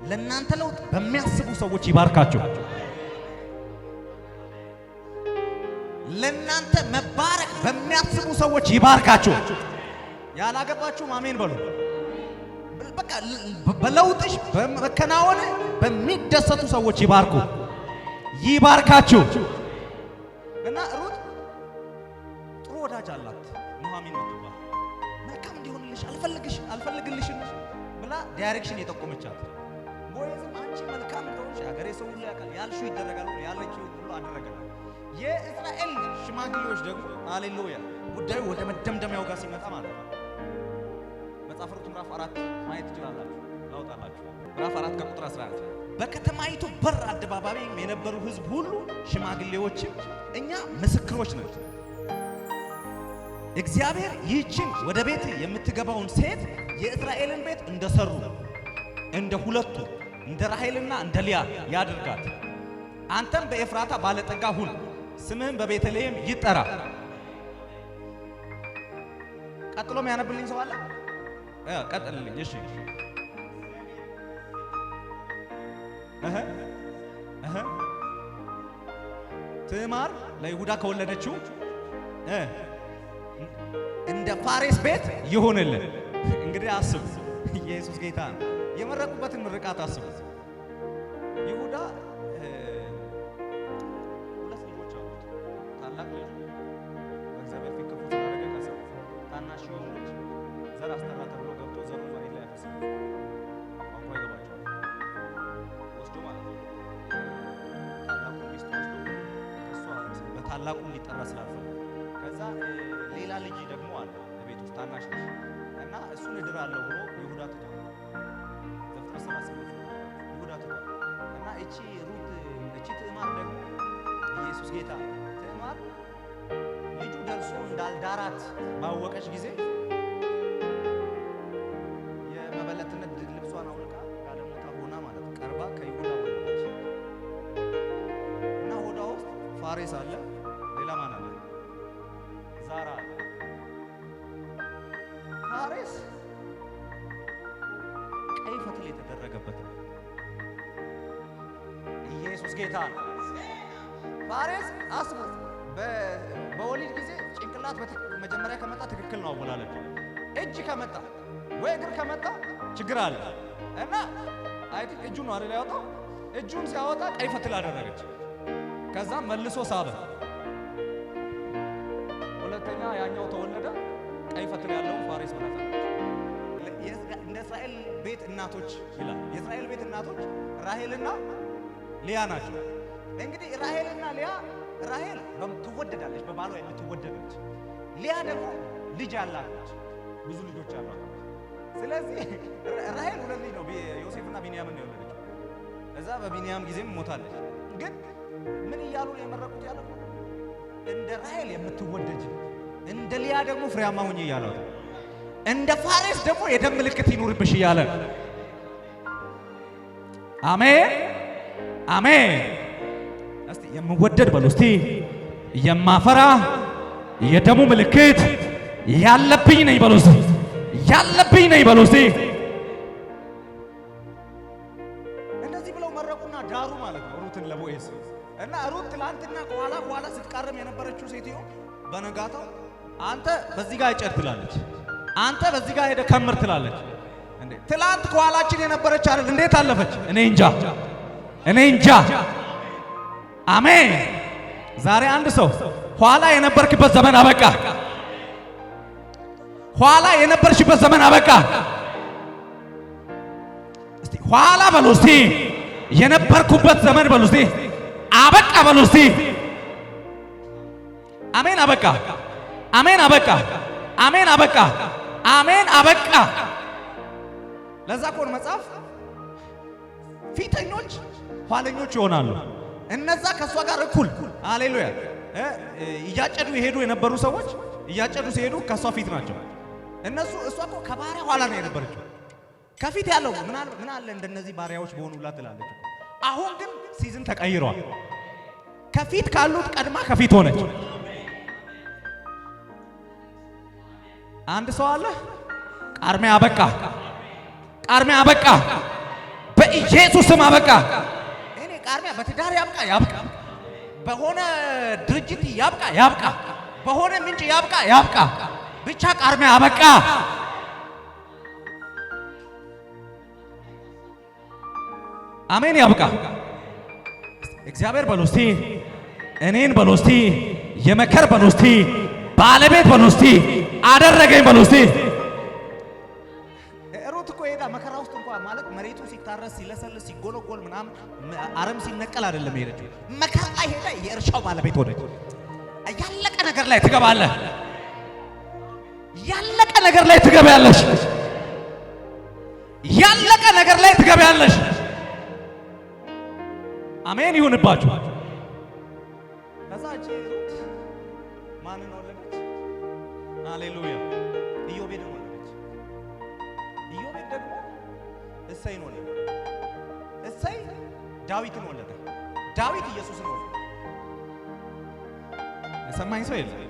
ለእናንተ ለውጥ በሚያስቡ ሰዎች ይባርካችሁ። ለእናንተ መባረክ በሚያስቡ ሰዎች ይባርካችሁ። ያላገባችሁም አሜን በሉ። በቃ በለውጥሽ በመከናወን በሚደሰቱ ሰዎች ይባርካችሁ። እና ሩት ጥሩ ወዳጅ አላት ኑሐሚን የምትባል መልካም እንዲሆንልሽ አልፈልግልሽም ብላ ዳይሬክሽን የጠቆመቻት። ቦዔዝም አንቺ መልካም እንደሆንሽ አገሬ ሰው ሁሉ ያውቃል፣ ያልሽው ይደረጋል፣ ያለችው ሁሉ አደረገላት። የእስራኤል ሽማግሌዎች ደግሞ ሃሌሉያ ጉዳዩ ወደ መደምደሚያው ጋር ሲመጣ ማለት ነው መጽሐፈ ሩት ምዕራፍ 4 ማየት ትችላላችሁ። ላውጣላችሁ ምዕራፍ 4 ከቁጥር 11 በከተማይቱ በር አደባባይ የነበሩ ሕዝብ ሁሉ ሽማግሌዎችም እኛ ምስክሮች ነን፣ እግዚአብሔር ይህችን ወደ ቤት የምትገባውን ሴት የእስራኤልን ቤት እንደሰሩ እንደ ሁለቱ እንደ ራሔልና እንደ ልያ ያድርጋት። አንተም በኤፍራታ ባለጠጋ ሁን፣ ስምህም በቤተልሔም ይጠራ። ቀጥሎም ያነብልኝ ሰው አለ? ቀጥልልኝ። እሺ ትዕማር ለይሁዳ ከወለደችው እንደ ፋሬስ ቤት ይሆንልን። እንግዲህ አስቡ፣ ኢየሱስ ጌታ ነው። የመረቁበትን ምርቃት አስቡ። ይሁዳ ሁለት ልጆች አሉት። ታላቅ ልጅ በእግዚአብሔር ፊት ክፉ ስላደረገ ከሰው ታናሽ የሆነ ልጅ ዘር አስጠራ ተብሎ ገብቶ ዘሩ መሬት ላይ ያፈሰሰ ቋንቋ ይገባቸዋል። ወስዶ ማለት ነው ታላቁ ሚስት ወስዶ ከሷ በታላቁ ሊጠራ ስላልፈለገ ከዛ ሌላ ልጅ ደግሞ አለ በቤት ውስጥ ታናሽ ልጅ እና እሱን እድራለሁ ብሎ ይሁዳ ትቷል። ዘፍጥረት 38 ይሁዳ ትቷል። እና እቺ ትዕማር ደግሞ ኢየሱስ ጌታ ትዕማር ልጁ ደርሶ እንዳልዳራት ባወቀች ጊዜ የመበለትነት ልብሷን አውልቃ ጋለሞታ ሆና ማለት ቀርባ ከይሁዳ ወለደች። እና ሆዷ ውስጥ ፋሬስ አለ፣ ሌላ ማን አለ? ዛራ አለ። ፋሬስ ቀይ ፈትል የተደረገበት ነው። ኢየሱስ ጌታ ነው። ፋሬስ አስቡ፣ በወሊድ ጊዜ ጭንቅላት መጀመሪያ ከመጣ ትክክል ነው አወላለድ። እጅ ከመጣ ወይ እግር ከመጣ ችግር አለ። እና አይት እጁን ነው አይደል ያወጣው። እጁን ሲያወጣ ቀይ ፈትል አደረገች። ከዛ መልሶ ሳበ። ሁለተኛ ያኛው ተወለደ። ቀይ ፈትል ያለው ፋሬስ ማለት ነው። እንደ እስራኤል ቤት እናቶች ይላል። የእስራኤል ቤት እናቶች ራሔልና ሊያ ናቸው። እንግዲህ ራሔልና ሊያ ራሔል ትወደዳለች፣ በባሏ የምትወደደች። ሊያ ደግሞ ልጅ አላት፣ ብዙ ልጆች አሏት። ስለዚህ ራሔል ሁለት ልጅ ነው ዮሴፍና ቢንያምን ነው የወለደችው። እዛ በቢንያም ጊዜም ሞታለች። ግን ምን እያሉ ነው የመረቁት? ያለው እንደ ራሔል የምትወደጅ እንደ ሊያ ደግሞ ፍሬያማ ሁኚ እያለው፣ እንደ ፋሬስ ደግሞ የደም ምልክት ይኑርብሽ እያለ። አሜን አሜን። እስቲ የምወደድ በሉ እስቲ የማፈራ የደሙ ምልክት ያለብኝ ነኝ በሉ እስቲ ያለብኝ ነኝ በሉ እስቲ። እንደዚህ ብለው መረቁና ዳሩ ማለት ነው ሩትን ለቦዔዝ። እና ሩት ትላንትና ከኋላ ስትቃረም የነበረችው ሴትዮ በነጋታው አንተ በዚህ ጋር ጨድ ትላለች፣ አንተ በዚህ ጋር ሄደ ከምር ትላለች። እንዴ ትላንት ከኋላችን የነበረች አይደል? እንዴት አለፈች? እኔ እንጃ። አሜን። ዛሬ አንድ ሰው ኋላ የነበርክበት ዘመን አበቃ። ኋላ የነበርሽበት ዘመን አበቃ። እስቲ ኋላ በሉ እስቲ የነበርኩበት ዘመን በሉ እስቲ አበቃ በሉ እስቲ። አሜን አበቃ። አሜን አበቃ። አሜን አበቃ። አሜን አበቃ። ለዛ እኮ ነው መጽሐፍ ፊተኞች ኋለኞች ይሆናሉ። እነዛ ከሷ ጋር እኩል ሃሌሉያ እያጨዱ ይሄዱ የነበሩ ሰዎች እያጨዱ ሲሄዱ ከሷ ፊት ናቸው። እሷ እኮ ከባሪያ ኋላ ነው የነበረችው። ከፊት ያለው ምን አለ እንደነዚህ ባሪያዎች በሆኑላት ትላለች። አሁን ግን ሲዝን ተቀይሯል። ከፊት ካሉት ቀድማ ከፊት ሆነች። አንድ ሰው አለ ቃርሚያ አበቃ። ቃርሚያ አበቃ። በኢየሱስ ስም አበቃ። እኔ ቃርሚያ በትዳር ያብቃ፣ በሆነ ድርጅት ያብቃ፣ በሆነ ምንጭ ያብቃ፣ ብቻ ቃርሚያ አበቃ። አሜን ያብቃ። እግዚአብሔር በሉ እስቲ፣ እኔን በሉ እስቲ፣ የመከር በሉ እስቲ፣ ባለቤት በሉ እስቲ፣ አደረገኝ በሉ እስቲ። ሩት እኮ ሄዳ መከራ ውስጥ እንኳን ማለት መሬቱ ሲታረስ ሲለሰልስ ሲጎለጎል ምናምን አረም ሲነቀል አይደለም ሄደችው። መከራ ላይ ሄዳ የእርሻው ባለቤት ሆነች። ያለቀ ነገር ላይ ትገባለህ። ያለቀ ነገር ላይ ትገባለሽ። ያለቀ ነገር ላይ ትገባለሽ። አሜን ይሁንባችሁ። ከዛ ሩት ማንን ወለደች? ሃሌሉያ ኢዮቤድን ወለደች። ኢዮቤድ ደግሞ እሰይን ወለደ። እሰይ ዳዊትን ወለደ። ዳዊት ኢየሱስን ወለደ። የሰማኝ ሰው የለም?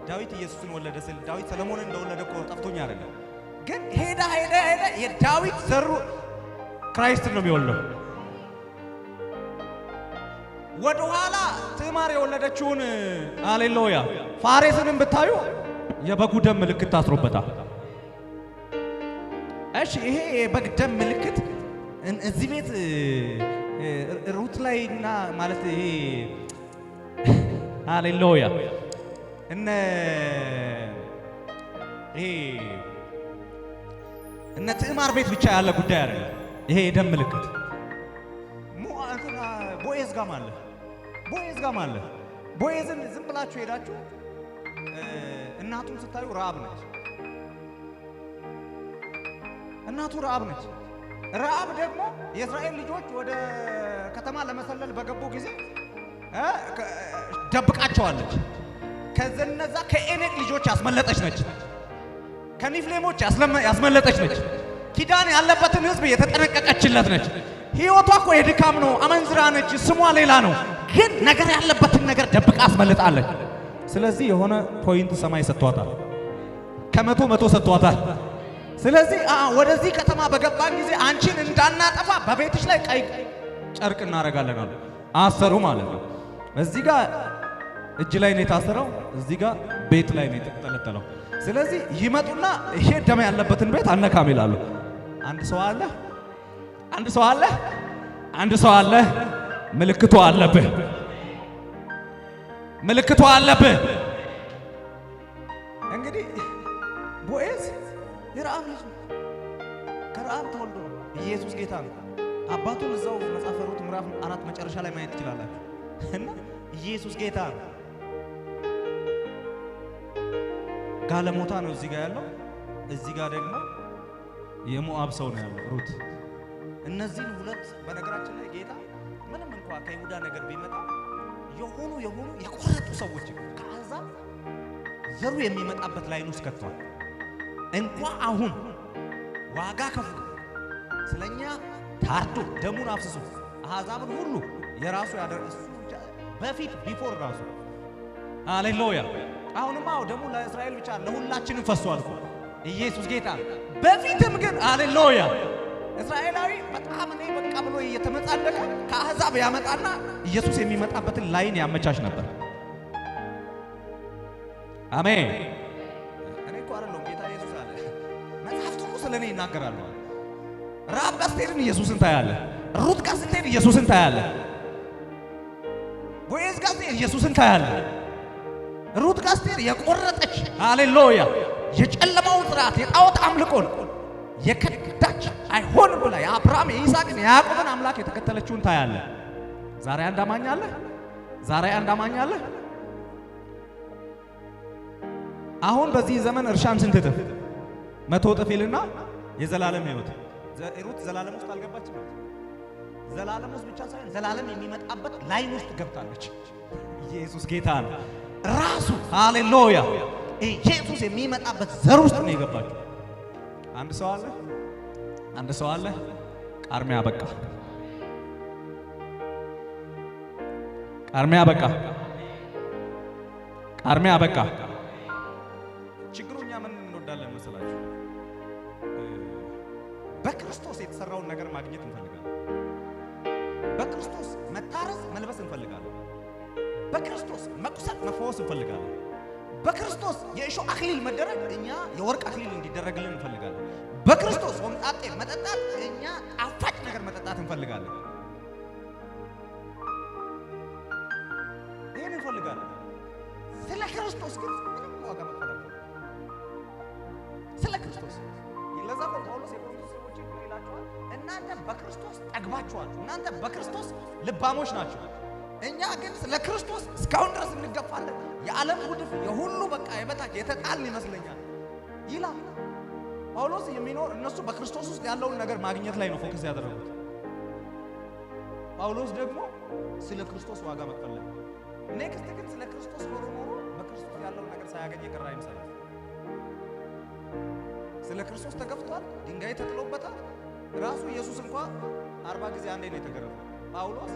ዳዊት ኢየሱስን ወለደ ስል ዳዊት ሰለሞንን እንደወለደ እኮ ጠፍቶኝ አይደለም። ግን ሄዳ የዳዊት ዘሩ ክራይስትን ነው የሚወልደው። ወደ ኋላ ትዕማር የወለደችውን ሃሌሉያ ፋሬስንም ብታዩ የበጉ ደም ምልክት ታስሮበታል። እሺ ይሄ የበግ ደም ምልክት እዚህ ቤት ሩት ላይና ማለት ይሄ ሃሌሉያ እነ ትዕማር ቤት ብቻ ያለ ጉዳይ አይደለም። ይሄ የደም ምልክት ቦዔዝ ጋም አለ። ቦዔዝን ዝም ብላችሁ ሄዳችሁ እናቱን ስታዩ ረዓብ ነች። እናቱ ረዓብ ነች። ረዓብ ደግሞ የእስራኤል ልጆች ወደ ከተማ ለመሰለል በገቡ ጊዜ ደብቃቸዋለች። ከነዛ ከኤኔቅ ልጆች ያስመለጠች ነች። ከኒፍሌሞች ያስመለጠች ነች። ኪዳን ያለበትን ሕዝብ የተጠነቀቀችለት ነች። ሕይወቷ እኮ የድካም ነው። አመንዝራ ነች። ስሟ ሌላ ነው። ግን ነገር ያለበትን ነገር ደብቃ አስመልጣለች። ስለዚህ የሆነ ፖይንት ሰማይ ሰጥቷታል። ከ100 ሰጥቷታል። ስለዚህ ወደዚህ ከተማ በገባን ጊዜ አንቺን እንዳናጠፋ በቤትሽ ላይ ቀይ ጨርቅ እናደርጋለን አሉ። አሰሩ ማለት ነው። እዚህ ጋር እጅ ላይ ነው የታሰረው፣ እዚህ ጋር ቤት ላይ ነው የተጠለጠለው። ስለዚህ ይመጡና ይሄ ደም ያለበትን ቤት አነካም ይላሉ። አንድ ሰው አለ፣ አንድ ሰው አለ፣ አንድ ሰው አለ። ምልክቱ አለብህ፣ ምልክቱ አለብህ። እንግዲህ ቦዔዝ የረዓብ ልጅ ነው። ከረዓብ ተወልዶ ኢየሱስ ጌታ ነው። አባቱን እዛው መጽሐፈ ሩት ምዕራፍ 4 መጨረሻ ላይ ማየት ትችላላችሁ። እና ኢየሱስ ጌታ ነው። ጋለሞታ ነው እዚህ ጋር ያለው፣ እዚህ ጋር ደግሞ የሞዓብ ሰው ነው ያለው ሩት። እነዚህን ሁለት በነገራችን ላይ ጌታ ምንም እንኳን ከይሁዳ ነገር ቢመጣ የሆኑ የቆረጡ ሰዎች ከአሕዛብ ዘሩ የሚመጣበት ላይን ውስጥ ከቷል። እንኳን አሁን ዋጋ ከፍሎ ስለኛ ታርዶ ደሙን አፍስሶ አሕዛብን ሁሉ የራሱ ያደረገ በፊት ቢፎር ራሱ ሃሌሉያ። አሁንማ ደሙ ለእስራኤል ብቻ ለሁላችንም ፈሷል እኮ ኢየሱስ ጌታ። በፊትም ግን ሃሌሉያ እስራኤላዊ በጣም እኔ በቃ ብሎ እየተመጻደቀ ከአሕዛብ ያመጣና ኢየሱስ የሚመጣበትን ላይን ያመቻች ነበር። አሜን። እኔ እኮ አይደለም ጌታ ኢየሱስ አለ መጽሐፍቱ ስለኔ ይናገራሉ። ረዓብ ጋር ስትሄድ ኢየሱስን ታያለህ። ሩት ጋር ስትሄድ ኢየሱስን ታያለህ። ቦዔዝ ጋር ስትሄድ ኢየሱስን ታያለህ። ሩት ጋር ስትሄድ የቆረጠች ሃሌሉያ የጨለማውን ስርዓት የጣዖት አምልኮን የከዳች አይሆንም ብላ የአብርሃም የይስሐቅን የያዕቆብን አምላክ የተከተለችውን ታያለህ። ዛሬ አንድ አማኝ አለ። ዛሬ አንድ አማኝ አለ። አሁን በዚህ ዘመን እርሻን ስንት እጥፍ 100 እጥፍ ይልና የዘላለም ሕይወት ሩት ዘላለም ውስጥ አልገባችም። ዘላለም ውስጥ ብቻ ሳይሆን ዘላለም የሚመጣበት ላይን ውስጥ ገብታለች። ኢየሱስ ጌታ ነው ራሱ ሃሌሉያ። ኢየሱስ የሚመጣበት ዘር ውስጥ ነው የገባችው። አንድ ሰው አለ፣ አንድ ሰው አለ። ቃርሚያ በቃ፣ ቃርሚያ በቃ፣ ቃርሚያ በቃ። ችግሩ እኛ ምን እንወዳለን መሰላችሁ? በክርስቶስ የተሰራውን ነገር ማግኘት እንፈልጋለን። በክርስቶስ መታረስ መልበስ እንፈልጋለን። በክርስቶስ መቁሰል መፈወስ እንፈልጋለን። በክርስቶስ የእሾህ አክሊል መደረግ እኛ የወርቅ አክሊል እንዲደረግልን እንፈልጋለን። በክርስቶስ ሆምጣጤ መጠጣት እኛ ጣፋጭ ነገር መጠጣት እንፈልጋለን። ይሄን እንፈልጋለን። ስለ ክርስቶስ ግን ምንም ዋጋ መክፈል ስለ ክርስቶስ ለዛ ጳውሎስ የቆሮንቶስ ሰዎች ይላቸዋል፣ እናንተ በክርስቶስ ጠግባችኋል፣ እናንተ በክርስቶስ ልባሞች ናቸው። እኛ ግን ስለ ክርስቶስ እስካሁን ድረስ እንገፋለን። የዓለም ጉድፍ የሁሉ በቃ የበታች የተጣልን ይመስለኛል ይላል ጳውሎስ። የሚኖር እነሱ በክርስቶስ ውስጥ ያለውን ነገር ማግኘት ላይ ነው ፎከስ ያደረጉት። ጳውሎስ ደግሞ ስለ ክርስቶስ ዋጋ መክፈል ላይ። ኔክስት ግን ስለ ክርስቶስ ኖሮ በክርስቶስ ያለውን ነገር ሳያገኝ የቀረ አይመስልም። ስለ ክርስቶስ ተገፍቷል፣ ድንጋይ ተጥሎበታል። ራሱ ኢየሱስ እንኳን 40 ጊዜ አንዴ ነው የተገረፈው። ጳውሎስ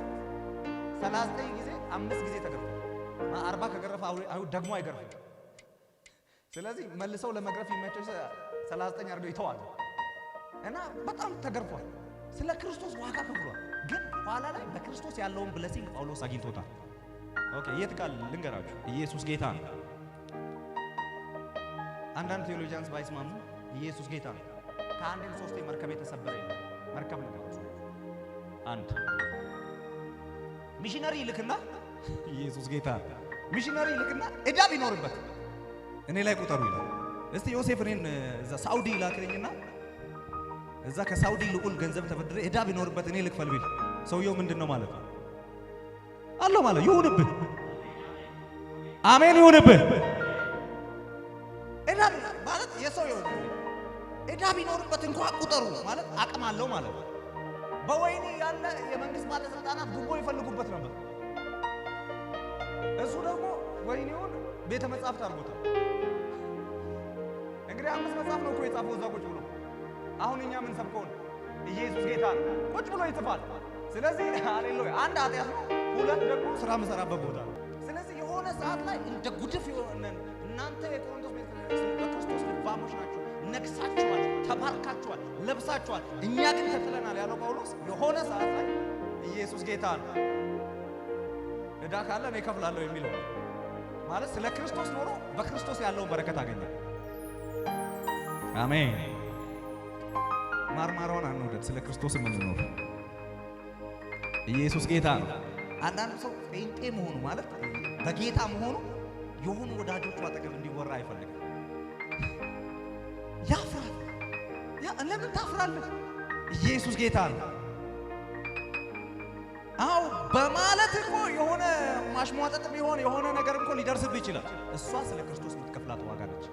39 ጊዜ 5 ጊዜ ተገረፈ። 40 ከገረፈ አይሁድ ደግሞ አይገርፍም። ስለዚህ መልሰው ለመግረፍ ይመቸው 39 አድርገው ይተዋል እና በጣም ተገርፏል። ስለ ክርስቶስ ዋጋ ከፍሏል። ግን ኋላ ላይ በክርስቶስ ያለውን ብለሲንግ ጳውሎስ አግኝቶታል። ኦኬ የት ቃል ልንገራችሁ? ኢየሱስ ጌታ ነው። አንዳንድ ቴዎሎጂያንስ ባይስማሙ ኢየሱስ ጌታ ነው። ከአንድም 3 መርከብ የተሰበረ የለም። መርከብ ነው አንድ ሚሽነሪ ይልክና ኢየሱስ ጌታ ሚሽነሪ ይልክና እዳ ቢኖርበት እኔ ላይ ቁጠሩ ይላል። እስቲ ዮሴፍ እኔን እዛ ሳውዲ ላክልኝና እዛ ከሳውዲ ልዑል ገንዘብ ተበድሬ እዳ ቢኖርበት እኔ ልክፈል ቢል ሰውየው ምንድነው ማለት ነው? አለው ማለት ይሁንብህ፣ አሜን ይሁንብህ። እዳ ማለት የሰው ይሁን እዳ ቢኖርበት እንኳን ቁጠሩ ማለት አቅም አለው ማለት ነው። በወይኔ ያለ የመንግስት ባለስልጣናት ጉቦ ይፈልጉበት ነበር። እሱ ደግሞ ወይኔውን ቤተ መጻሕፍት አድርጎታል። እንግዲህ 5 መጽሐፍ ነው እኮ የጻፈው እዛ ቁጭ ብሎ። አሁን እኛ ምን ሰብከውን ኢየሱስ ጌታ ነው ቁጭ ብሎ ይጽፋል። ስለዚህ ሃሌሉያ አንድ ኃጢአት ነው፣ 2 ደግሞ ስራ መሰራበት ቦታ ነው። ስለዚህ የሆነ ሰዓት ላይ እንደ ጉድፍ የሆነን እናንተ የቆሮንቶስ ቤተክርስቲያን በክርስቶስ ልባሞች ናችሁ፣ ነግሳችኋል፣ ተባርካችኋል፣ ለብሳችኋል፣ እኛ ግን ተጥለናል ያለው ጳውሎስ የሆነ ሰዓት ላይ ኢየሱስ ጌታ ነው እዳ ካለ እኔ እከፍላለሁ የሚለው ማለት ስለ ክርስቶስ ኖሮ በክርስቶስ ያለውን በረከት አገኘ። አሜን። ማርማራውን አንወደድ፣ ስለ ክርስቶስ የምንኖር ኢየሱስ ጌታ ነው። አንዳንድ ሰው ጴንጤ መሆኑ ማለት በጌታ መሆኑ የሆኑ ወዳጆቹ አጠገብ እንዲወራ አይፈልግም። ያፍራል። ለምን ታፍራለህ? ኢየሱስ ጌታ ነው። አው በማለት እኮ የሆነ ማሽሟጠጥ ቢሆን የሆነ ነገር እኮ ሊደርስብህ ይችላል። እሷ ስለ ክርስቶስ የምትከፍላት ዋጋ ነች።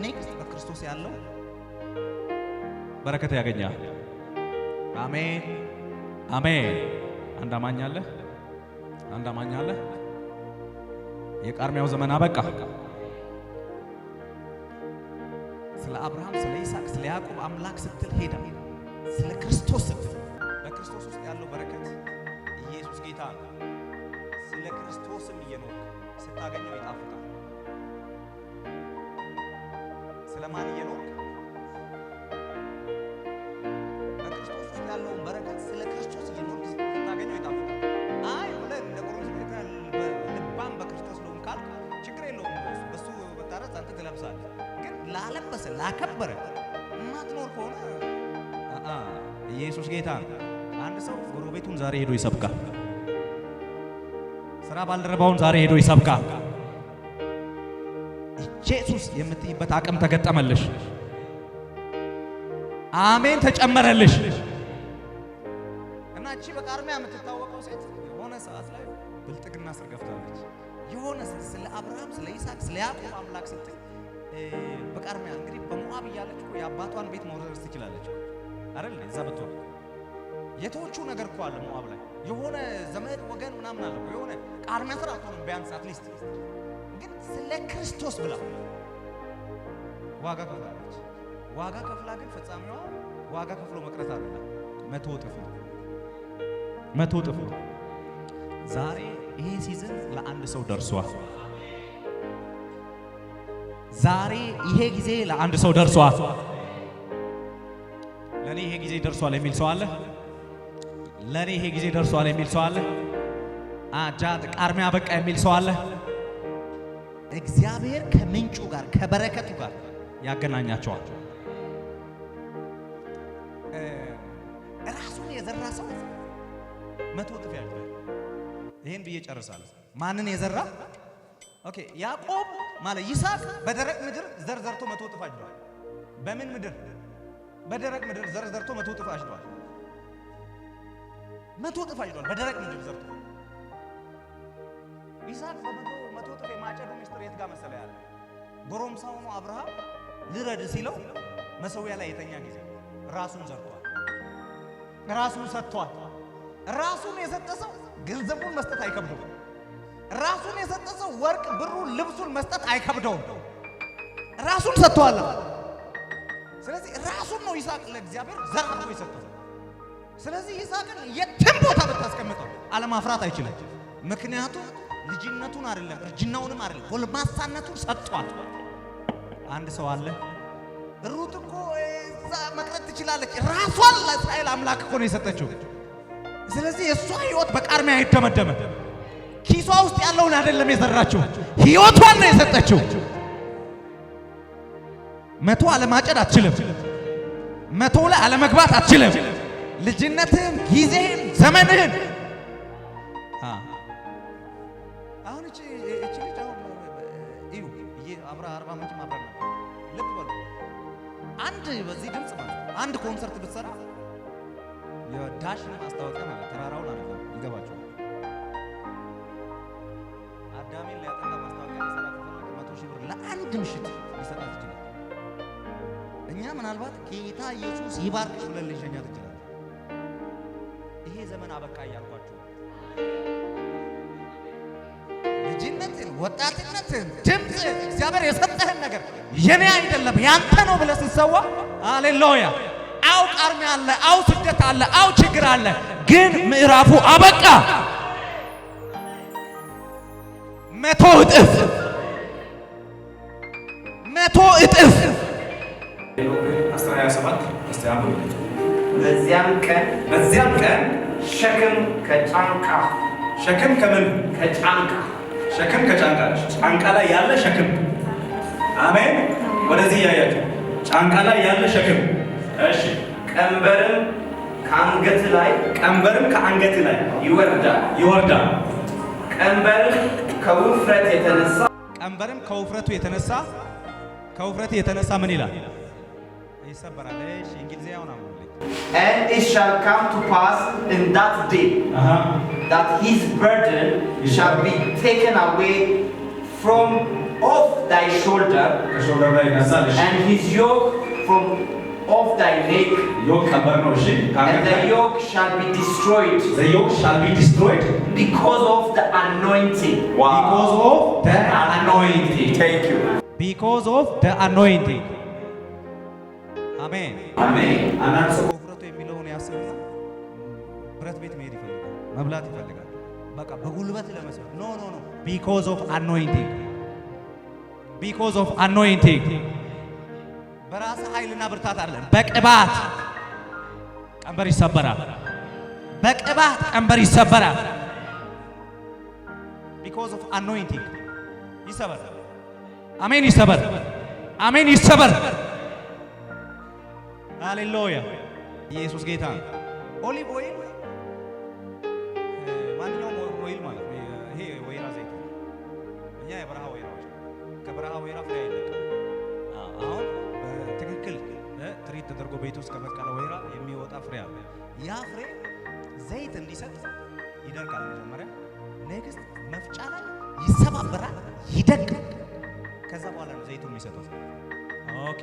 ኔክስት በክርስቶስ ያለው በረከት ያገኛል። አሜን አሜን። አንድ አማኝ አለ፣ አንድ አማኝ አለ። የቃርሚያው ዘመን አበቃ። ስለ አብርሃም፣ ስለ ይስሐቅ፣ ስለ ያዕቆብ አምላክ ስትል ሄዳ ስለ ክርስቶስ ስትል በክርስቶስ ውስጥ ያለው በረከት ኢየሱስ ጌታ ነው። ስለ ክርስቶስም እየኖርክ ስታገኘው ይጣፍጣል። ስለማን እየኖርክ? በክርስቶስ ውስጥ ያለውን በረከት ስለ ክርስቶስ እየኖርክ ስታገኘው ይጣፍጣል። አይ ብለህ እንደ ቆሮንቶስ ልባም በክርስቶስ ለሆን ካልክ ችግር የለውም። በሱ በታረስ አንተ ትለብሳለህ። ግን ላለበሰ ላከበረ ማትኖር ከሆነ ኢየሱስ ጌታ ነው። አንድ ሰው ጎረቤቱን ዛሬ ሄዶ ይሰብካል። ስራ ባልደረባውን ዛሬ ሄዶ ይሰብካል። ኢየሱስ የምትይበት አቅም ተገጠመልሽ። አሜን ተጨመረልሽ። እና እቺ በቃርሚያ የምትታወቀው ሴት የሆነ ሰዓት ላይ ብልጥግና ስር ገፍታለች። የሆነ ስለ አብርሃም፣ ስለ ይስሐቅ፣ ስለ ያዕቆብ አምላክ ስትል በቃርሚያ እንግዲህ በሞዓብ እያለች እኮ የአባቷን ቤት መውረስ ትችላለች አይደል? እዛ ብትሆን የተወቹ ነገር እኮ አለ ሞዓብ ላይ የሆነ ዘመድ ወገን ምናምን አለ እኮ የሆነ ቃርሚያ ስራ አትሆንም ቢያንስ አትሊስት። ግን ስለ ክርስቶስ ብላ ዋጋ ከፍላለች። ዋጋ ከፍላ ግን ፍጻሜዋ ዋጋ ከፍሎ መቅረት አይደለም፣ 100 እጥፍ ነው። 100 እጥፍ ነው። ዛሬ ይሄ ሲዝን ለአንድ ሰው ደርሷል። ዛሬ ይሄ ጊዜ ለአንድ ሰው ደርሷል። ለኔ ይሄ ጊዜ ደርሷል የሚል ሰው አለ? ለኔ ይሄ ጊዜ ደርሷል የሚል ሰው አለ? አጃት ቃርሚያ በቃ የሚል ሰው አለ? እግዚአብሔር ከምንጩ ጋር ከበረከቱ ጋር ያገናኛቸዋል። ራሱን የዘራ ሰው 100 እጥፍ ያጭዳል። ይሄን ብዬ ጨርሳለሁ። ማንን የዘራ? ኦኬ ያዕቆብ ማለት ይስሐቅ በደረቅ ምድር ዘር ዘርቶ 100 እጥፍ አጭዷል። በምን ምድር? በደረቅ ምድር ዘር ዘርቶ 100 እጥፍ አጭዷል። 100 እጥፍ አጭዷል በደረቅ ምድር ዘርቶ። ይስሐቅ በ100 እጥፍ የማጨዱ ምስጢር የት ጋር መሰለህ ያለ? ጎረምሳው ነው አብርሃም ልረድ ሲለው መሰዊያ ላይ የተኛ ጊዜ ራሱን ዘርቷል፣ ራሱን ሰጥቷል። ራሱን የሰጠ ሰው ገንዘቡን መስጠት አይከብደውም። ራሱን የሰጠ ሰው ወርቅ ብሩን ልብሱን መስጠት አይከብደውም። ራሱን ሰጥቷል። ስለዚህ ራሱን ነው ይስሐቅ ለእግዚአብሔር ዘር አድርጎ የሰጠው። ስለዚህ ይስሐቅን የትም ቦታ ብታስቀምጠው አለማፍራት አይችልም። ምክንያቱም ልጅነቱን አይደለም እርጅናውንም አይደለም ጎልማሳነቱን ሰጥቷል። አንድ ሰው አለ ሩት እኮ እዛ መቅረት ትችላለች። ራሷን ለእስራኤል አምላክ እኮ ነው የሰጠችው። ስለዚህ የእሷ ህይወት በቃርሚያ አይደመደመም። ኪሷ ውስጥ ያለውን አይደለም የዘራችው፣ ህይወቷን ነው የሰጠችው። 100 አለማጨድ አትችልም። 100 ላይ አለመግባት አትችልም። ልጅነትህን፣ ጊዜህን፣ ዘመንህን አሁን እቺ ልጅ አሁን እዩ አብራ 40 ዓመት ማብራ ነው። ልብ በሉ አንድ በዚህ ድምጽ ማለት አንድ ኮንሰርት ብትሰራ የዳሽን ማስታወቂያ ማለት ተራራውን አለ ይገባችኋል። አዳሜን ሊያጠና ማስታወቂያ ሊሰራ ከፈለገ 100,000 ብር ለአንድ ምሽት ሊሰጣት ይችላል። እኛ ምናልባት ጌታ ኢየሱስ ይባርክሽ ብለን ልንሸኛት እንችላለን። ይሄ ዘመን አበቃ እያልኳችሁ ልጅነትን፣ ወጣትነትን፣ ድምፅ እግዚአብሔር የሰጠህን ነገር የኔ አይደለም ያንተ ነው ብለህ ስትሰዋ ሃሌሉያ። አው ቃርሚያ አለ፣ አው ስደት አለ፣ አው ችግር አለ፣ ግን ምዕራፉ አበቃ። 100 እጥፍ 100 እጥፍ
17 እስቲያም
በዚያም ቀን ሸክም ከጫንቃ
ሸክም ከምን
ከጫንቃ
ሸክም ከጫንቃ ጫንቃ ላይ ያለ ሸክም አሜን። ወደዚህ ያያችሁ ጫንቃ ላይ ያለ ሸክም እሺ
ቀንበርም ከአንገት ላይ ይወርዳል። ቀንበርም
ከውፍረቱ የተነሳ ምን ይላል? ይሰበራል። እሺ እንግሊዝኛውን አምጡልኝ።
And it shall come to pass in that day that his burden shall be taken away from off thy shoulder, and his yoke from off thy neck, and the yoke shall be destroyed. Because of the anointing.
Because of the
anointing. Thank you.
Because of the anointing. አሜን። አንዳንድ ሰው ውፍረቱ የሚለውን ያስብና ብረት ቤት መሄድ ይፈልጋል፣ መብላት ይፈልጋል፣ በቃ በጉልበት ለመስራት። ኖ because of anointing በራስ ኃይልና ብርታት አይደለም፣ በቅባት ቀንበር ይሰበራል። because of anointing ይሰበር። አሜን። ይሰበር። ሃሌሉያ! ኢየሱስ ጌታ ነው። ኦሊቭ ኦይል ማንኛውም ኦይል ማለት ነው። ይሄ ወይራ ዘይት እኛ የበረሃ ወይራዎች ከበረሃ ወይራ ፍሬ አይለቀም። አሁን በትክክል ትሪት ተደርጎ ቤት ውስጥ ከበቀለ ወይራ የሚወጣ ፍሬ አለ። ያ ፍሬ ዘይት እንዲሰጥ ይደርቃል። መጀመሪያ ኔክስት መፍጫ ላይ ይሰባበራል፣ ይደቃል። ከዛ በኋላ ነው ዘይቱ የሚሰጠው። ኦኬ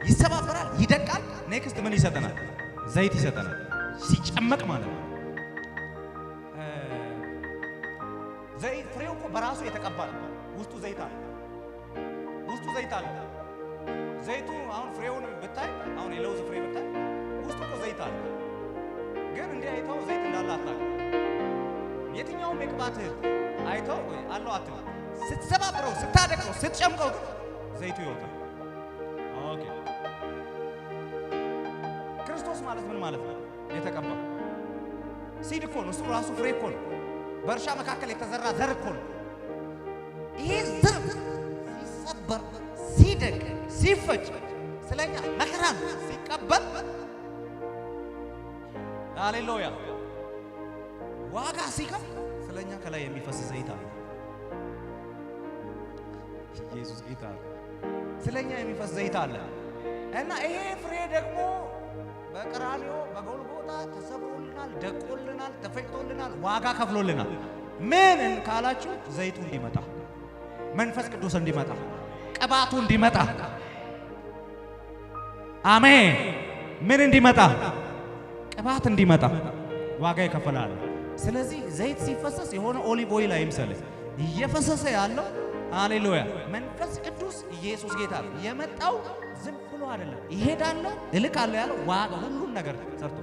ይሰባበራል፣ ይደቃል። ኔክስት ምን ይሰጠናል? ዘይት ይሰጠናል። ሲጨመቅ ማለት ነው። ዘይት ፍሬው እኮ በራሱ የተቀባ ነው። ውስጡ ዘይት አለ። ዘይቱ አሁን ፍሬውን ብታይ፣ አሁን የለውዝ ፍሬ ብታይ ውስጡ እኮ ዘይት አለ። ግን እንዲህ አይተው ዘይት እንዳለ አታውቅም። የትኛውም የቅባት አይተው አለው አትልም። ስትሰባብረው፣ ስታደቀው፣ ስትጨምቀው ግን ዘይቱ ይወጣል። ኦኬ ክርስቶስ ማለት ምን ማለት ነው? የተቀባ ሲድ እኮ ነው። እሱ ራሱ ፍሬ እኮ ነው። በእርሻ መካከል የተዘራ ዘር እኮ ነው። ይሄ ዘር ሲሰበር፣ ሲደቅ፣ ሲፈጭ ስለኛ መከራን ሲቀበል፣ ሃሌሉያ ዋጋ ሲከፍል ስለኛ ከላይ የሚፈስ ዘይት አለ። ኢየሱስ ጌታ ስለኛ የሚፈስ ዘይት አለ እና ይሄ ፍሬ ደግሞ በቀራንዮ በጎልጎታ ተሰብሮልናል፣ ደቆልናል፣ ተፈጭቶልናል፣ ዋጋ ከፍሎልናል። ምን ካላችሁ ዘይቱ እንዲመጣ፣ መንፈስ ቅዱስ እንዲመጣ፣ ቅባቱ እንዲመጣ። አሜን። ምን እንዲመጣ? ቅባት እንዲመጣ ዋጋ ይከፈላል። ስለዚህ ዘይት ሲፈሰስ የሆነ ኦሊቭ ኦይል አይምሰልህ። እየፈሰሰ ያለው ሃሌሉያ መንፈስ ቅዱስ ኢየሱስ ጌታ ነው። የመጣው ዝም ብሎ አይደለም። ይሄዳለሁ እልካለሁ ያለው ዋጋ ሁሉን ነገር ሰርቶ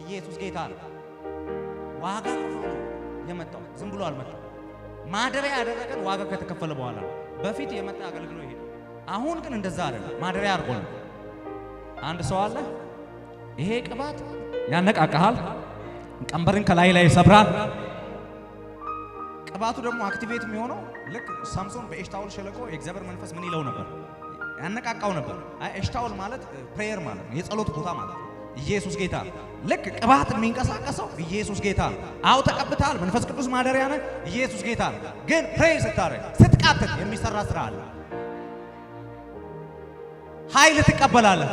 ኢየሱስ ጌታ ነው። ዋጋ ከፍሎ የመጣው ዝም ብሎ አልመጣም። ማደሪያ ያደረገን ዋጋ ከተከፈለ በኋላ ነው። በፊት የመጣ አገልግሎ ይሄድ። አሁን ግን እንደዛ አይደለም። ማደሪያ አድርጎን አንድ ሰው አለ። ይሄ ቅባት ያነቃቃሃል፣ ቀንበርን ከላይ ላይ ይሰብራል። ቅባቱ ደግሞ አክቲቬት የሚሆነው ልክ ሳምሶን በኤሽታኦል ሸለቆ የእግዚአብሔር መንፈስ ምን ይለው ነበር? ያነቃቃው ነበር። ኤሽታኦል ማለት ፕሬየር ማለት ነው፣ የጸሎት ቦታ ማለት ነው። ኢየሱስ ጌታ ልክ ቅባት የሚንቀሳቀሰው ኢየሱስ ጌታ አው ተቀብታል። መንፈስ ቅዱስ ማደሪያ ነህ። ኢየሱስ ጌታ ግን ፕሬይ ስታረግ ስትቃተት የሚሰራ ስራ አለ። ኃይል ትቀበላለህ።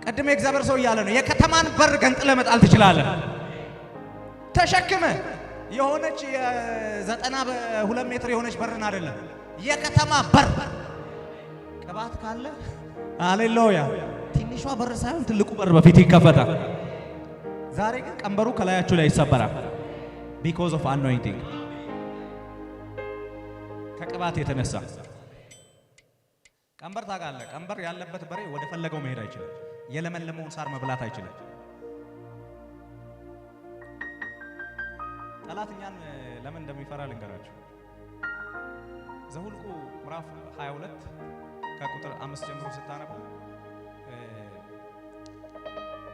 ቀድሜ እግዚአብሔር ሰው እያለ ነው የከተማን በር ገንጥለ መጣል ትችላለህ። ተሸክመ የሆነች የ92 ሜትር የሆነች በርን አይደለም፣ የከተማ በር ቅባት ካለ ሃሌሉያ ትንሿ በር ሳይሆን ትልቁ በር በፊት ይከፈታል። ዛሬ ግን ቀንበሩ ከላያችሁ ላይ ይሰበራል። because of anointing ከቅባት የተነሳ ቀንበር ታውቃለህ። ቀንበር ያለበት በሬ ወደ ፈለገው መሄድ አይችልም። የለመለመውን ሳር መብላት አይችልም። ጠላት እኛን ለምን እንደሚፈራ ልንገራችሁ። ዘኍልቍ ምዕራፍ 22 ከቁጥር 5 ጀምሮ ስታነቡ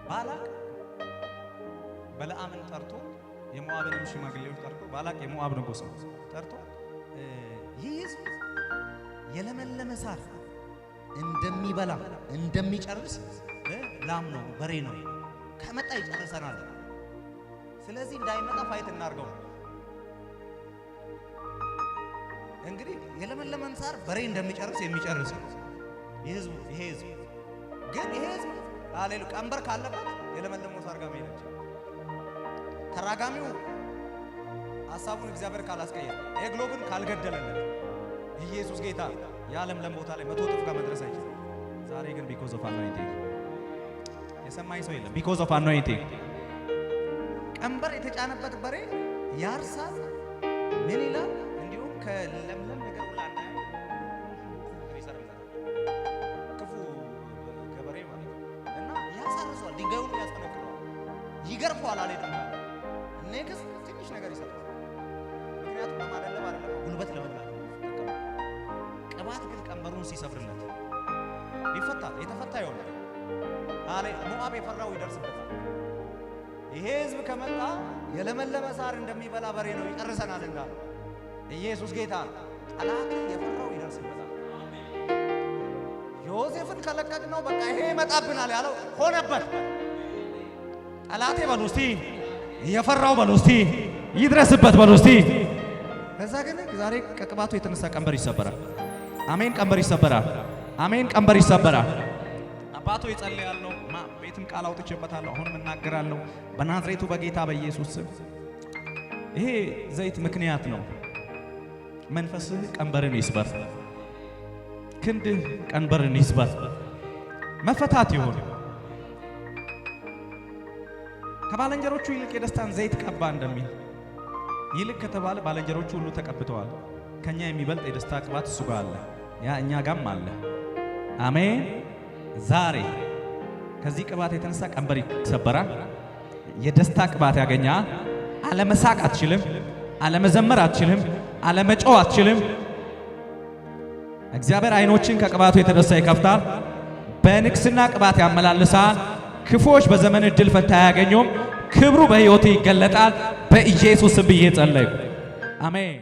ባላቅ በለዓምን ጠርቶ የሞዓብንም ሽማግሌዎች ጠርቶ፣ ባላቅ የሞዓብ ንጉሥ ነው፣ ጠርቶ ይህ ሕዝብ የለመለመ ሳር እንደሚበላ እንደሚጨርስ ላም ነው፣ በሬ ነው። ከመጣ ይጨርሰናል። ስለዚህ እንዳይመጣ ፋይት እናርገው። እንግዲህ የለመለመን ሳር በሬ እንደሚጨርስ የሚጨርስ ይሄ ህዝብ ግን ይሄ ህዝብ አሌሉ ቀንበር ካለበት የለመለመው ሳር ጋር መሄድ ይችላል። ተራጋሚው ሐሳቡን እግዚአብሔር ካላስቀየረ ኤግሎብን ካልገደለለት ኢየሱስ ጌታ የዓለም ለምቦታ ላይ 100 እጥፍ ጋር መድረስ አይችልም። ዛሬ ግን because of anointing የሰማኝ ሰው የለም። because of anointing ቀንበር የተጫነበት በሬ ያርሳል። ምን ይላል? እንዲሁም ከለምለም ነገር ሁላና ይሰርላል። ክፉ ገበሬ ማለት እና ያሳርሷል። ድንጋዩን ያስፈነክረዋል፣ ይገርፈዋል። አልሄድም ኔክስ ትንሽ ነገር ይሰጣል። ምክንያቱም ለማደለብ አይደለም፣ ጉልበት ለመብላት ቅባት ግን ቀንበሩን ሲሰፍርለት ይፈታል። የተፈታ ይሆናል። አለ ሞዓብ የፈራው ይደርስበታል። ይሄ ህዝብ ከመጣ የለመለመ ሳር እንደሚበላ በሬ ነው፣ ይጨርሰናል እንዳለ ኢየሱስ ጌታ። ጠላት የፈራው ይደርስበታል። ዮሴፍን ከለቀቅነው በቃ ይሄ ይመጣብናል ያለው ሆነበት። ጠላቴ በሉ እስቲ የፈራው በሉ እስቲ ይድረስበት በሉ እስቲ። ከዛ ግን ዛሬ ከቅባቱ የተነሳ ቀንበር ይሰበራል። አሜን። ቀንበር ይሰበራል። አሜን። ቀንበር ይሰበራል። አባቶ ይጸልያለሁ። ቤትም ቃል አውጥቼበታለሁ። አሁንም እናገራለሁ በናዝሬቱ በጌታ በኢየሱስ ስም። ይሄ ዘይት ምክንያት ነው። መንፈስህ ቀንበርን ይስበር፣ ክንድህ ቀንበርን ይስበር፣ መፈታት ይሁን። ከባልንጀሮቹ ይልቅ የደስታን ዘይት ቀባ እንደሚል ይልቅ ከተባለ ባልንጀሮቹ ሁሉ ተቀብተዋል። ከኛ የሚበልጥ የደስታ ቅባት እሱ ጋር አለ፣ ያ እኛ ጋርም አለ። አሜን። ዛሬ ከዚህ ቅባት የተነሳ ቀንበር ይሰበራል። የደስታ ቅባት ያገኛል። አለመሳቅ አትችልም፣ አለመዘመር አትችልም፣ አለመጮህ አትችልም። እግዚአብሔር አይኖችን ከቅባቱ የተነሳ ይከፍታል። በንግስና ቅባት ያመላልሳል። ክፉዎች በዘመን እድል ፈታ አያገኙም። ክብሩ በሕይወት ይገለጣል። በኢየሱስ ስም ብዬ ጸለይኩ። አሜን።